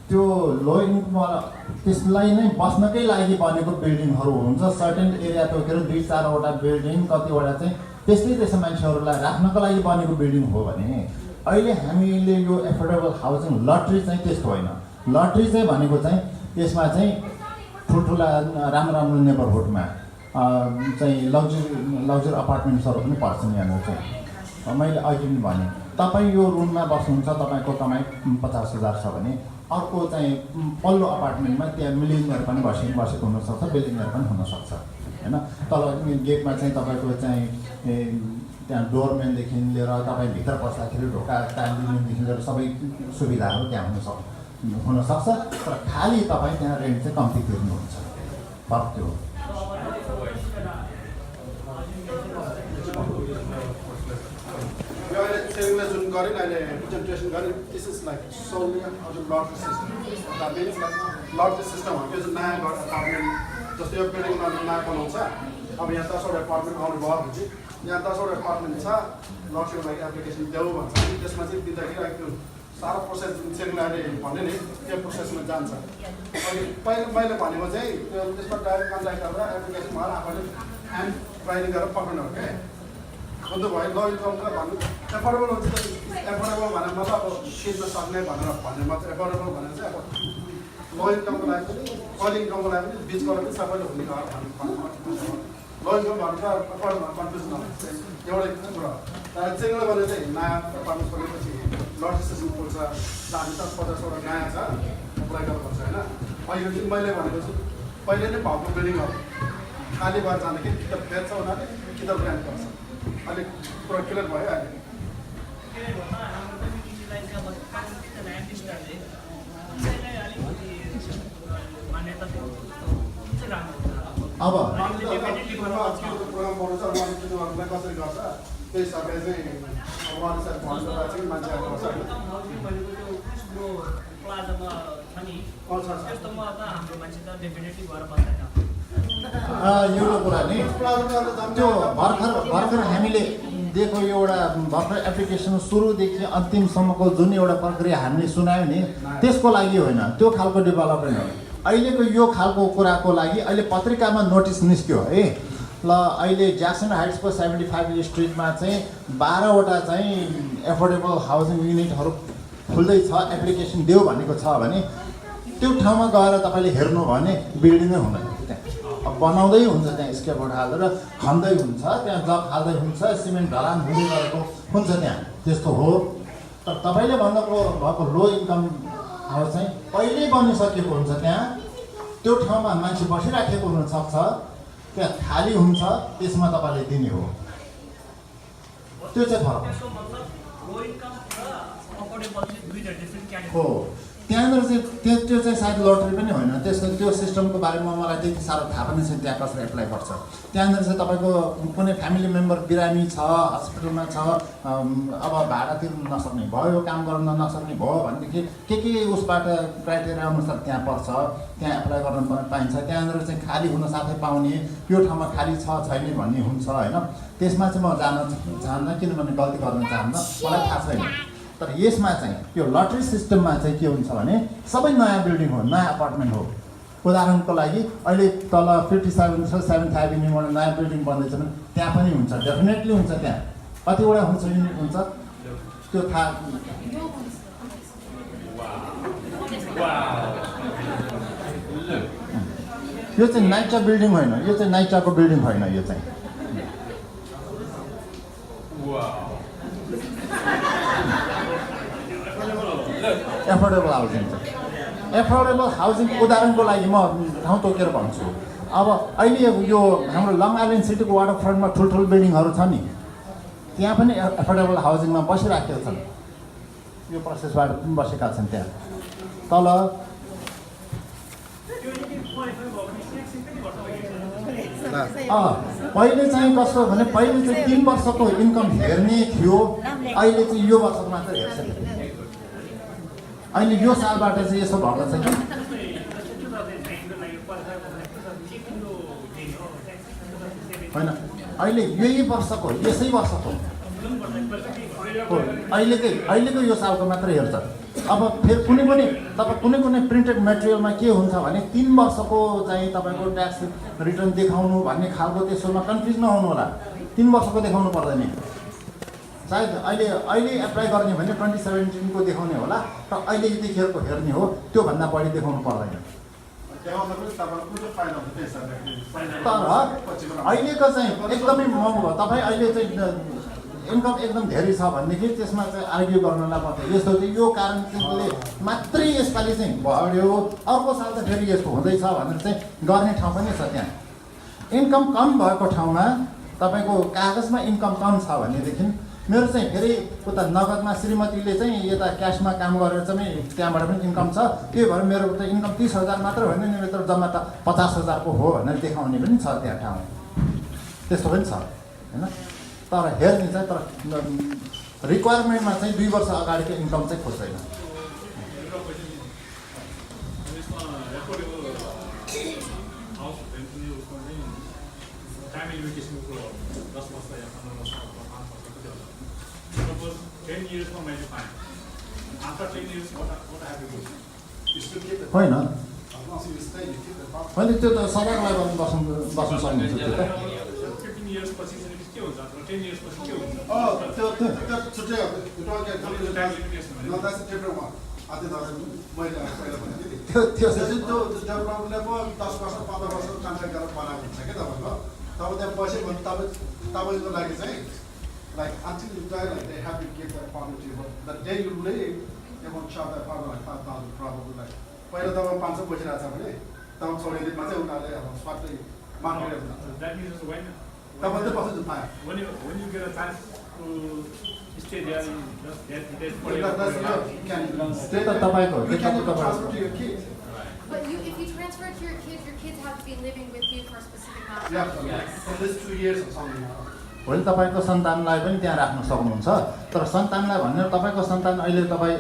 त्यो लो इन्कमवाला त्यसलाई नै बस्नकै लागि बनेको बिल्डिङहरू हुन्छ। सर्टेन एरिया तोकेर 2-4वटा बिल्डिङ कतिवटा चाहिँ त्यस्तै मान्छेहरूलाई राख्नको लागि बनेको बिल्डिङ हो भने अहिले हामीले यो एफोर्डेबल हाउसिङ लटरी चाहिँ त्यस्तो होइन। लटरी चाहिँ भनेको चाहिँ त्यसमा चाहिँ ठुल्ठुला राम्रो नेबरहुडमा चाहिँ लग्जरी अपार्टमेन्ट्सहरू पनि पर्छन्। यहाँनिर चाहिँ मैले अघि पनि भने तपाईँ यो रुममा बस्नुहुन्छ, तपाईँको कमाइ 50,000 छ भने अर्को चाहिँ पल्लो अपार्टमेन्टमा त्यहाँ मिलिनियर पनि बसेको हुनसक्छ, बिलिनियर पनि हुनसक्छ होइन। तल गेटमा चाहिँ तपाईँको चाहिँ त्यहाँ डोरम्यानदेखि लिएर तपाईँ भित्र पस्दाखेरि ढोका टाँगिदिनुदेखि लिएर सबै सुविधाहरू त्यहाँ हुनसक्छ। तर खालि तपाईँ त्यहाँ रेन्ट चाहिँ कम्ती तिर्नुहुन्छ। फरक त्यो हो। जुन गरेँ अहिले प्रेजेन्टेसन गरेँ, दिस इज लाइक सोली हजुर lottery system. That means like lottery system हो। यो चाहिँ नयाँ अपार्टमेन्ट जस्तै यो बिल्डिङमा नयाँ बनाउँछ। अब यहाँ 10वटा अपार्टमेन्ट आउनु भयो भने चाहिँ यहाँ 10वटा अपार्टमेन्ट छ, लटरीको लागि एप्लिकेसन देऊ भन्छ। त्यसमा चाहिँ दिँदाखेरि अलिक त्यो सारो प्रोसेस जुन चेकले भन्यो नि त्यो प्रोसेसमा जान्छ। अनि मैले भनेको चाहिँ त्यो त्यसमा डाइरेक्ट कन्ट्याक्ट गरेर एप्लिकेसन भएर आफूले ह्यान्ड राइटिङ गरेर पठाउनु हो क्या। अन्त भयो लो इन्कमको भन्नु एफोर्डेबल हुन्छ। एफोर्डेबल भनेर मतलब अब किन्न सक्ने भनेर भन्ने मात्र एफोर्डेबल भनेर चाहिँ अब लो इन्कमको लागि पनि अल इन्कमको लागि पनि बिचबाट पनि सबैले हुने भन्नु। लो इन्कम भनेर एफोर्डेबल कन्फ्युजन हुन्छ एउटै कुरा। तर चेङ्गो भने चाहिँ नयाँ अपार्टमेन्ट खोलेपछि लटरी सिस्टम खोल्छ। हामी त 50वटा नयाँ छ एप्लाई गर्नुपर्छ होइन। अहिले चाहिँ मैले भनेको चाहिँ पहिले नै भएको बिल्डिङहरू खाली भएर जाँदाखेरि कि त बेच्छ उनीहरूले कि त रेन्ट गर्छ। अलिक पुरा क्लियर भयो अहिले। अब प्रोग्राम बनाउँछ उहाँले कसरी गर्छ त्यही हिसाबले चाहिँ उहाँले चाहिँ भनेर चाहिँ मान्छेहरू गर्छ एउटा कुरा नि त्यो भर्खर हामीले दिएको एउटा भर्खर एप्लिकेसन सुरुदेखि अन्तिमसम्मको जुन एउटा प्रक्रिया हामीले सुनायो नि त्यसको लागि होइन, त्यो खालको डेभलपमेन्ट हो। अहिलेको यो खालको कुराको लागि अहिले पत्रिकामा नोटिस निस्क्यो है, ल अहिले ज्याक्सन हाइट्सको 75 स्ट्रिटमा चाहिँ 12वटा चाहिँ एफोर्डेबल हाउसिङ युनिटहरू खुल्दैछ, एप्लिकेसन देऊ भनेको छ भने त्यो ठाउँमा गएर तपाईँले हेर्नु भने बिल्डिङै हुँदैन त्यहाँ। अब बनाउँदै हुन्छ त्यहाँ स्केपबोर्ड हालेर खन्दै हुन्छ, त्यहाँ जग हाल्दै हुन्छ, सिमेन्ट ढलान हुँदै गरेको हुन्छ त्यहाँ, त्यस्तो हो। तर तपाईँले भन्नुभएको लो इन्कम हाउस चाहिँ पहिल्यै बनिसकेको हुन्छ, त्यहाँ त्यो ठाउँमा मान्छे बसिराखेको हुनसक्छ, त्यहाँ खाली हुन्छ, त्यसमा तपाईँले दिने हो, त्यो चाहिँ फरक हो। त्यहाँनिर चाहिँ त्यो चाहिँ सायद लटरी पनि होइन, त्यो सिस्टमको बारेमा मलाई त्यति साह्रो थाहा पनि छैन त्यहाँ कसरी एप्लाई गर्छ। त्यहाँनिर चाहिँ तपाईँको कुनै फ्यामिली मेम्बर बिरामी छ, हस्पिटलमा छ, अब भाडा तिर्नु नसक्ने भयो, काम गर्न नसक्ने भयो भनेदेखि के उसबाट क्राइटेरिया अनुसार त्यहाँ पर्छ, त्यहाँ एप्लाई गर्न पाइन्छ। त्यहाँनिर चाहिँ खाली हुन साथै पाउने, यो ठाउँमा खाली छ छैन भन्ने हुन्छ होइन। त्यसमा चाहिँ म जान चाहन्न, किनभने गल्ती गर्न चाहन्न, मलाई थाहा छैन। तर यसमा चाहिँ यो लटरी सिस्टममा चाहिँ के हुन्छ भने सबै नयाँ बिल्डिङ हो, नयाँ अपार्टमेन्ट हो। उदाहरणको लागि अहिले तल 57 छ 7th एभिन्यूबाट नयाँ बिल्डिङ बन्दैछ भने त्यहाँ पनि हुन्छ, डेफिनेटली हुन्छ। त्यहाँ कतिवटा हुन्छ युनिट हुन्छ त्यो थाहा। यो चाहिँ नाइचा बिल्डिङ होइन, यो चाहिँ नाइचाको बिल्डिङ होइन, यो चाहिँ एफोर्डेबल हाउसिङ छ। एफोर्डेबल हाउसिङ उदाहरणको लागि म ठाउँ तोकेर भन्छु। अब अहिले यो हाम्रो लङ आइल्यान्ड सिटीको वाटर फ्रन्टमा ठुल्ठुलो बिल्डिङहरू छ नि, त्यहाँ पनि एफोर्डेबल हाउसिङमा बसिराखेका छन्, यो प्रोसेसबाट पनि बसेका छन्। त्यहाँ तल पहिले चाहिँ कस्तो भने पहिले चाहिँ 3 वर्षको इन्कम हेर्ने थियो, अहिले चाहिँ यो वर्षको मात्र हेर्छ। अहिले यो सालबाट चाहिँ यसो भएको छ कि होइन, अहिले यही वर्षको यसै वर्षको अहिलेको यो सालको मात्र हेर्छ। अब फेरि कुनै प्रिन्टेड मेटेरियलमा के हुन्छ भने 3 वर्षको चाहिँ तपाईँको ट्याक्स रिटर्न देखाउनु भन्ने खालको, त्यसोमा कन्फ्युज नहुनु होला। 3 वर्षको देखाउनु पर्दैन, सायद अहिले एप्लाई गर्ने भने 2017 को देखाउने होला, तर अहिले यतिखेरको हेर्ने हो, त्योभन्दा बढी देखाउनु पर्दैन। तर अहिलेको चाहिँ एकदमै महँगो भयो। तपाईँ अहिले चाहिँ इन्कम एकदम धेरै छ भनेदेखि त्यसमा चाहिँ आर्ग्यु गर्न नपर्छ। यस्तो चाहिँ यो कारणले मात्रै यसपालि चाहिँ बढ्यो, अर्को साल त फेरि यस्तो हुँदैछ भनेर चाहिँ गर्ने ठाउँ पनि छ। त्यहाँ इन्कम कम भएको ठाउँमा तपाईँको कागजमा इन्कम कम छ भनेदेखि मेरो चाहिँ फेरि उता नगदमा श्रीमतीले चाहिँ यता क्यासमा काम गरेर चाहिँ त्यहाँबाट पनि इन्कम छ, त्यही भएर मेरो त इन्कम 30,000 मात्र होइन नि, मेरो त जम्मा त 50,000 को हो भनेर देखाउने पनि छ त्यहाँ ठाउँ, त्यस्तो पनि छ होइन। तर हेर्ने चाहिँ तर रिक्वायरमेन्टमा चाहिँ 2 वर्ष अगाडिको इन्कम चाहिँ खोज्दैन। Suppose 10 years from my time. After 10 years, what have you do? You still keep the होइन once you stay, you keep the property. मैले त्यो त सदालाई बस्नु सक्नुहुन्छ त्यो त। 15 years पछि चाहिँ के हुन्छ? 10 years पछि के हुन्छ? त्यो छुट्टै हो, you don't get tax limitation. No, that's a different one. I think that's मैले पहिला भने नि त्यो डेभलपमेन्टले पो 10 वर्ष 15 वर्ष कन्ट्र्याक्ट गरेर बनाएको हुन्छ के तपाईको। तब त्यहाँ बस्यो भने तपाईको लागि चाहिँ like until you die, like they have to give that apartment to you. But the day you leave, they won't charge that apartment like 5,000 probably. Like पहिला तपाईँ 500 बसिरहेको छ भने तपाईँ छोडिदिएमा चाहिँ उनीहरूले अब स्वाटै मार्केट That means when तपाईँ चाहिँ बस्नु पाएँ। when you get a chance to stay there, just get That's you can stay त्यो त तपाईँको you त्यो can त even transfer तपाईँको to your kids. But if you transfer it to your kids have to be living with you for a specific amount of Yeah, time. for at least 2 years or something. भोलि तपाईँको सन्तानलाई पनि त्यहाँ राख्न सक्नुहुन्छ। तर सन्तानलाई भनेर तपाईँको सन्तान अहिले तपाईँ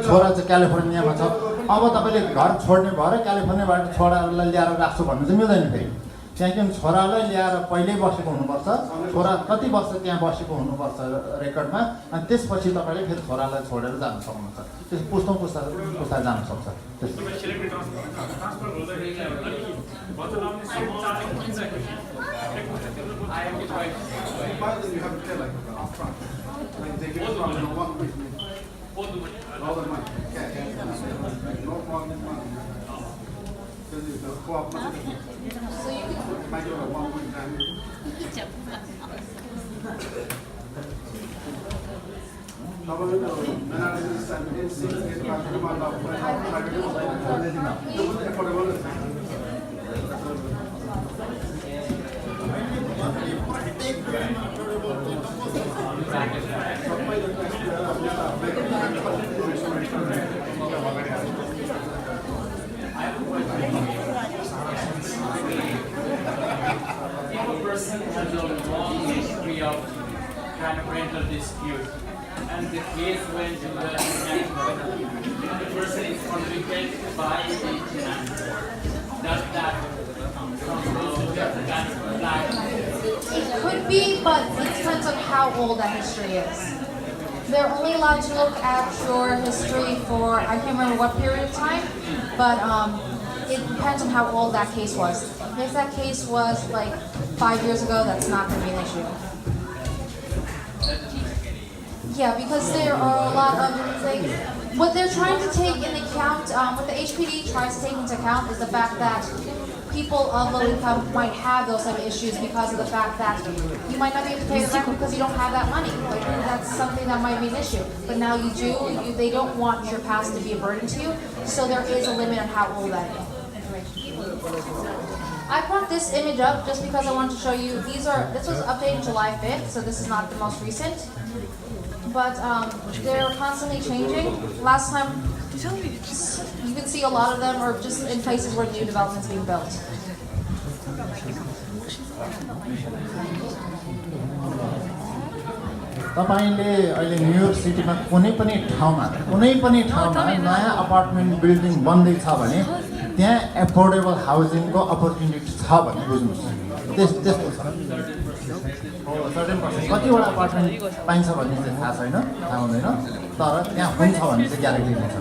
छोरा चाहिँ क्यालिफोर्नियामा छ, अब तपाईँले घर छोड्ने भएर क्यालिफोर्नियाबाट छोराहरूलाई ल्याएर राख्छु भन्नु चाहिँ मिल्दैन। फेरि चाहिँ छोरालाई ल्याएर पहिल्यै बसेको हुनुपर्छ, छोरा कति वर्ष त्यहाँ बसेको हुनुपर्छ रेकर्डमा, अनि त्यसपछि तपाईँले फेरि छोरालाई छोडेर जान सक्नुहुन्छ। त्यस पुस्तौँ पुस्ता जान सक्छ। Kind of rental dispute, and the case went to the person is convicted by the tenant. Does that It could be, but it depends on how old that history is. They're only allowed to look at your history for, I can't remember what period of time, but it depends on how old that case was. If that case was like 5 years ago, that's not going to be an issue. Yeah, because there are a lot of things. What they're trying to take into account, what the HPD tries to take into account is the fact that people of low income might have those type of issues because of the fact that you might not be able to pay your rent because you don't have that money. Like, that's something that might be an issue. But now you do. They don't want your past to be a burden to you, so there is a limit on how old that information. I brought this image up just because I wanted to show you. This was updated July 5th, so this is not the most recent. But they're constantly changing. Last time, you can see a lot of them are just in places where new developments being built. तपाईले अहिले New York सिटीमा कुनै पनि ठाउँमा नयाँ apartment building बन्दै छ भने त्यहाँ एफोर्डेबल हाउसिङको अपर्च्युनिटी छ भन्ने बुझ्नुस्। त्यस्तो छ। कतिवटा अपार्टमेन्ट पाइन्छ भन्ने चाहिँ थाहा छैन, थाहा हुँदैन, तर त्यहाँ हुन्छ भन्ने चाहिँ ग्यारेन्टी हुन्छ।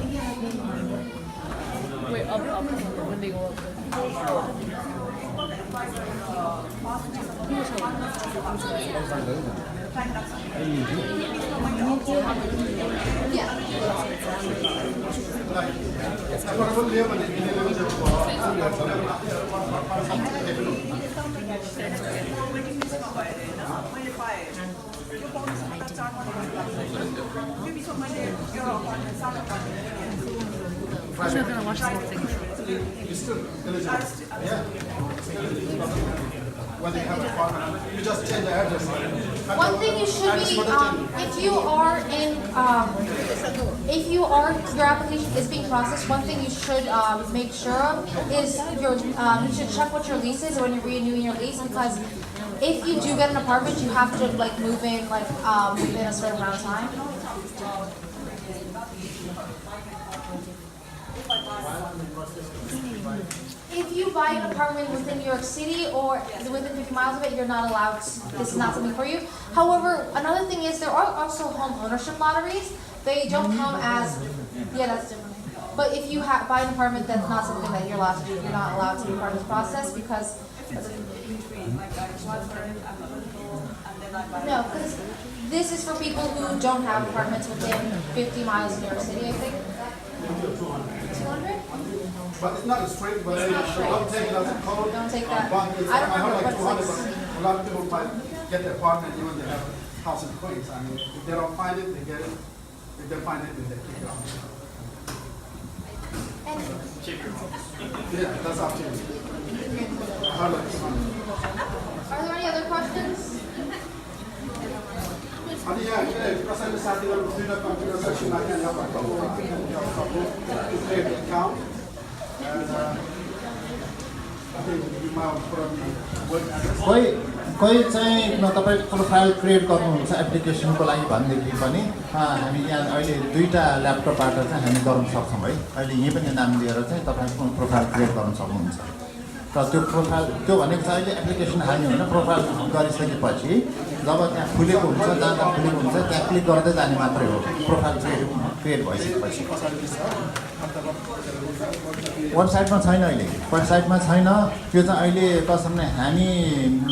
I'm not gonna watch the whole thing. You're still eligible. Yeah. When they have a apartment, you just change the address. One thing you should be, if your application is being processed, one thing you should make sure of is you should check what your lease is when you're renewing your lease, because if you do get an apartment, you have to like move in within a certain amount of time. If you buy an apartment within New York City or within 50 miles of it, you're not allowed. This is not something for you. However, another thing is there are also home ownership lotteries. They don't come as, that's different. But if you buy an apartment, that's not something that you're allowed to do. You're not allowed to be part of this process because. No, because this is for people who don't have apartments within 50 miles of New York City, I think. 200? But it's not straight, but It's not straight. don't take it as a code. Don't take that. I I don't remember like what 200, it's but like. a lot of people might get the apartment even they have a house in Queens. I mean, if they don't find it, they get it. If they find it, then they kick it out. Yeah, that's up to you. I like 200. Are there any other questions? अनि यहाँ कसैले साथीहरू दुईवटा computer सेक्सनमा यहाँ create an account and I think you might probably work address. कोही चाहिँ तपाईँ profile create गर्नुहुन्छ एप्लिकेसनको लागि भनेदेखि पनि हामी यहाँ अहिले दुईवटा ल्यापटपबाट चाहिँ हामी गर्न सक्छौँ है। अहिले यहीँ पनि नाम दिएर चाहिँ तपाईँ प्रोफाइल क्रिएट गर्न सक्नुहुन्छ। तर त्यो प्रोफाइल त्यो भनेको चाहिँ अहिले एप्लिकेसन हाल्ने होइन प्रोफाइल गरिसकेपछि जब त्यहाँ खुलेको हुन्छ जहाँ जहाँ खुलेको हुन्छ त्यहाँ क्लिक गर्दै जाने मात्रै हो प्रोफाइल क्रिएट भइसकेपछि वेबसाइटमा छैन अहिले वेबसाइटमा छैन त्यो चाहिँ अहिले कस्तो भने हामी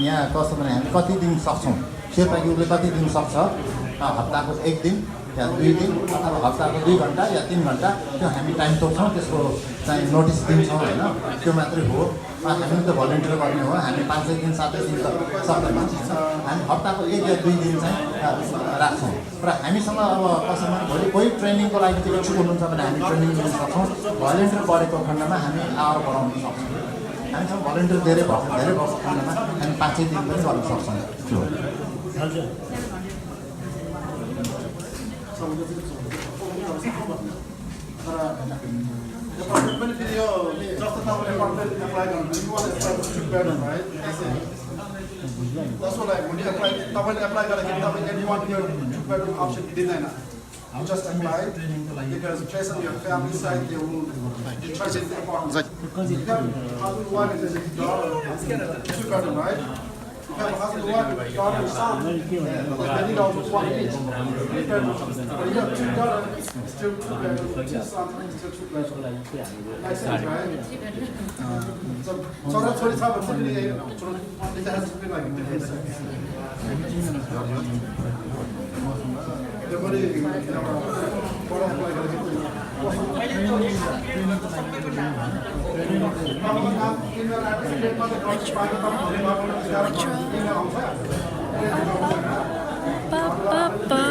यहाँ कस्तो भने हामी कति दिन सक्छौँ शेर्पा ग्रुपले कति दिन सक्छ हप्ताको 1 दिन या 2 दिन अथवा हप्ताको 2 घन्टा या 3 घन्टा त्यो हामी टाइम तोक्छौँ त्यसको चाहिँ नोटिस दिन्छौँ होइन त्यो मात्रै हो हामी त भलिन्टियर गर्ने हो हामी 5 दिन 7 दिन त सक्दैनौँ हामी हप्ताको 1 या 2 दिन चाहिँ राख्छौँ र हामीसँग अब कसैमा भोलि कोही ट्रेनिङको लागि चाहिँ इच्छुक हुनुहुन्छ भने हामी ट्रेनिङ दिन सक्छौँ भलिन्टियर बढेको खण्डमा हामी आवर बढाउन सक्छौँ हामीसँग भलिन्टियर धेरै भएको खण्डमा हामी 5 दिन पनि गर्न सक्छौँ त्यो Apartment video, just the apartment apply on. You want to apply for 2 bedroom, right? That's what when you apply, and you want your 2 bedroom option, you didn't. You just apply because based on your family side, they will charge it the apartment. Husband, wife, is a daughter, 2 bedroom, right? Husband, wife, daughter, son. They need also 1 each. 3 bedrooms. But you have 2 daughters, still 2 bedrooms. 2 sons, still 2 bedrooms. Makes sense, right? So that's what it's happened. Typically, it has to be like a different sense. Everybody, Ba, ba, ba.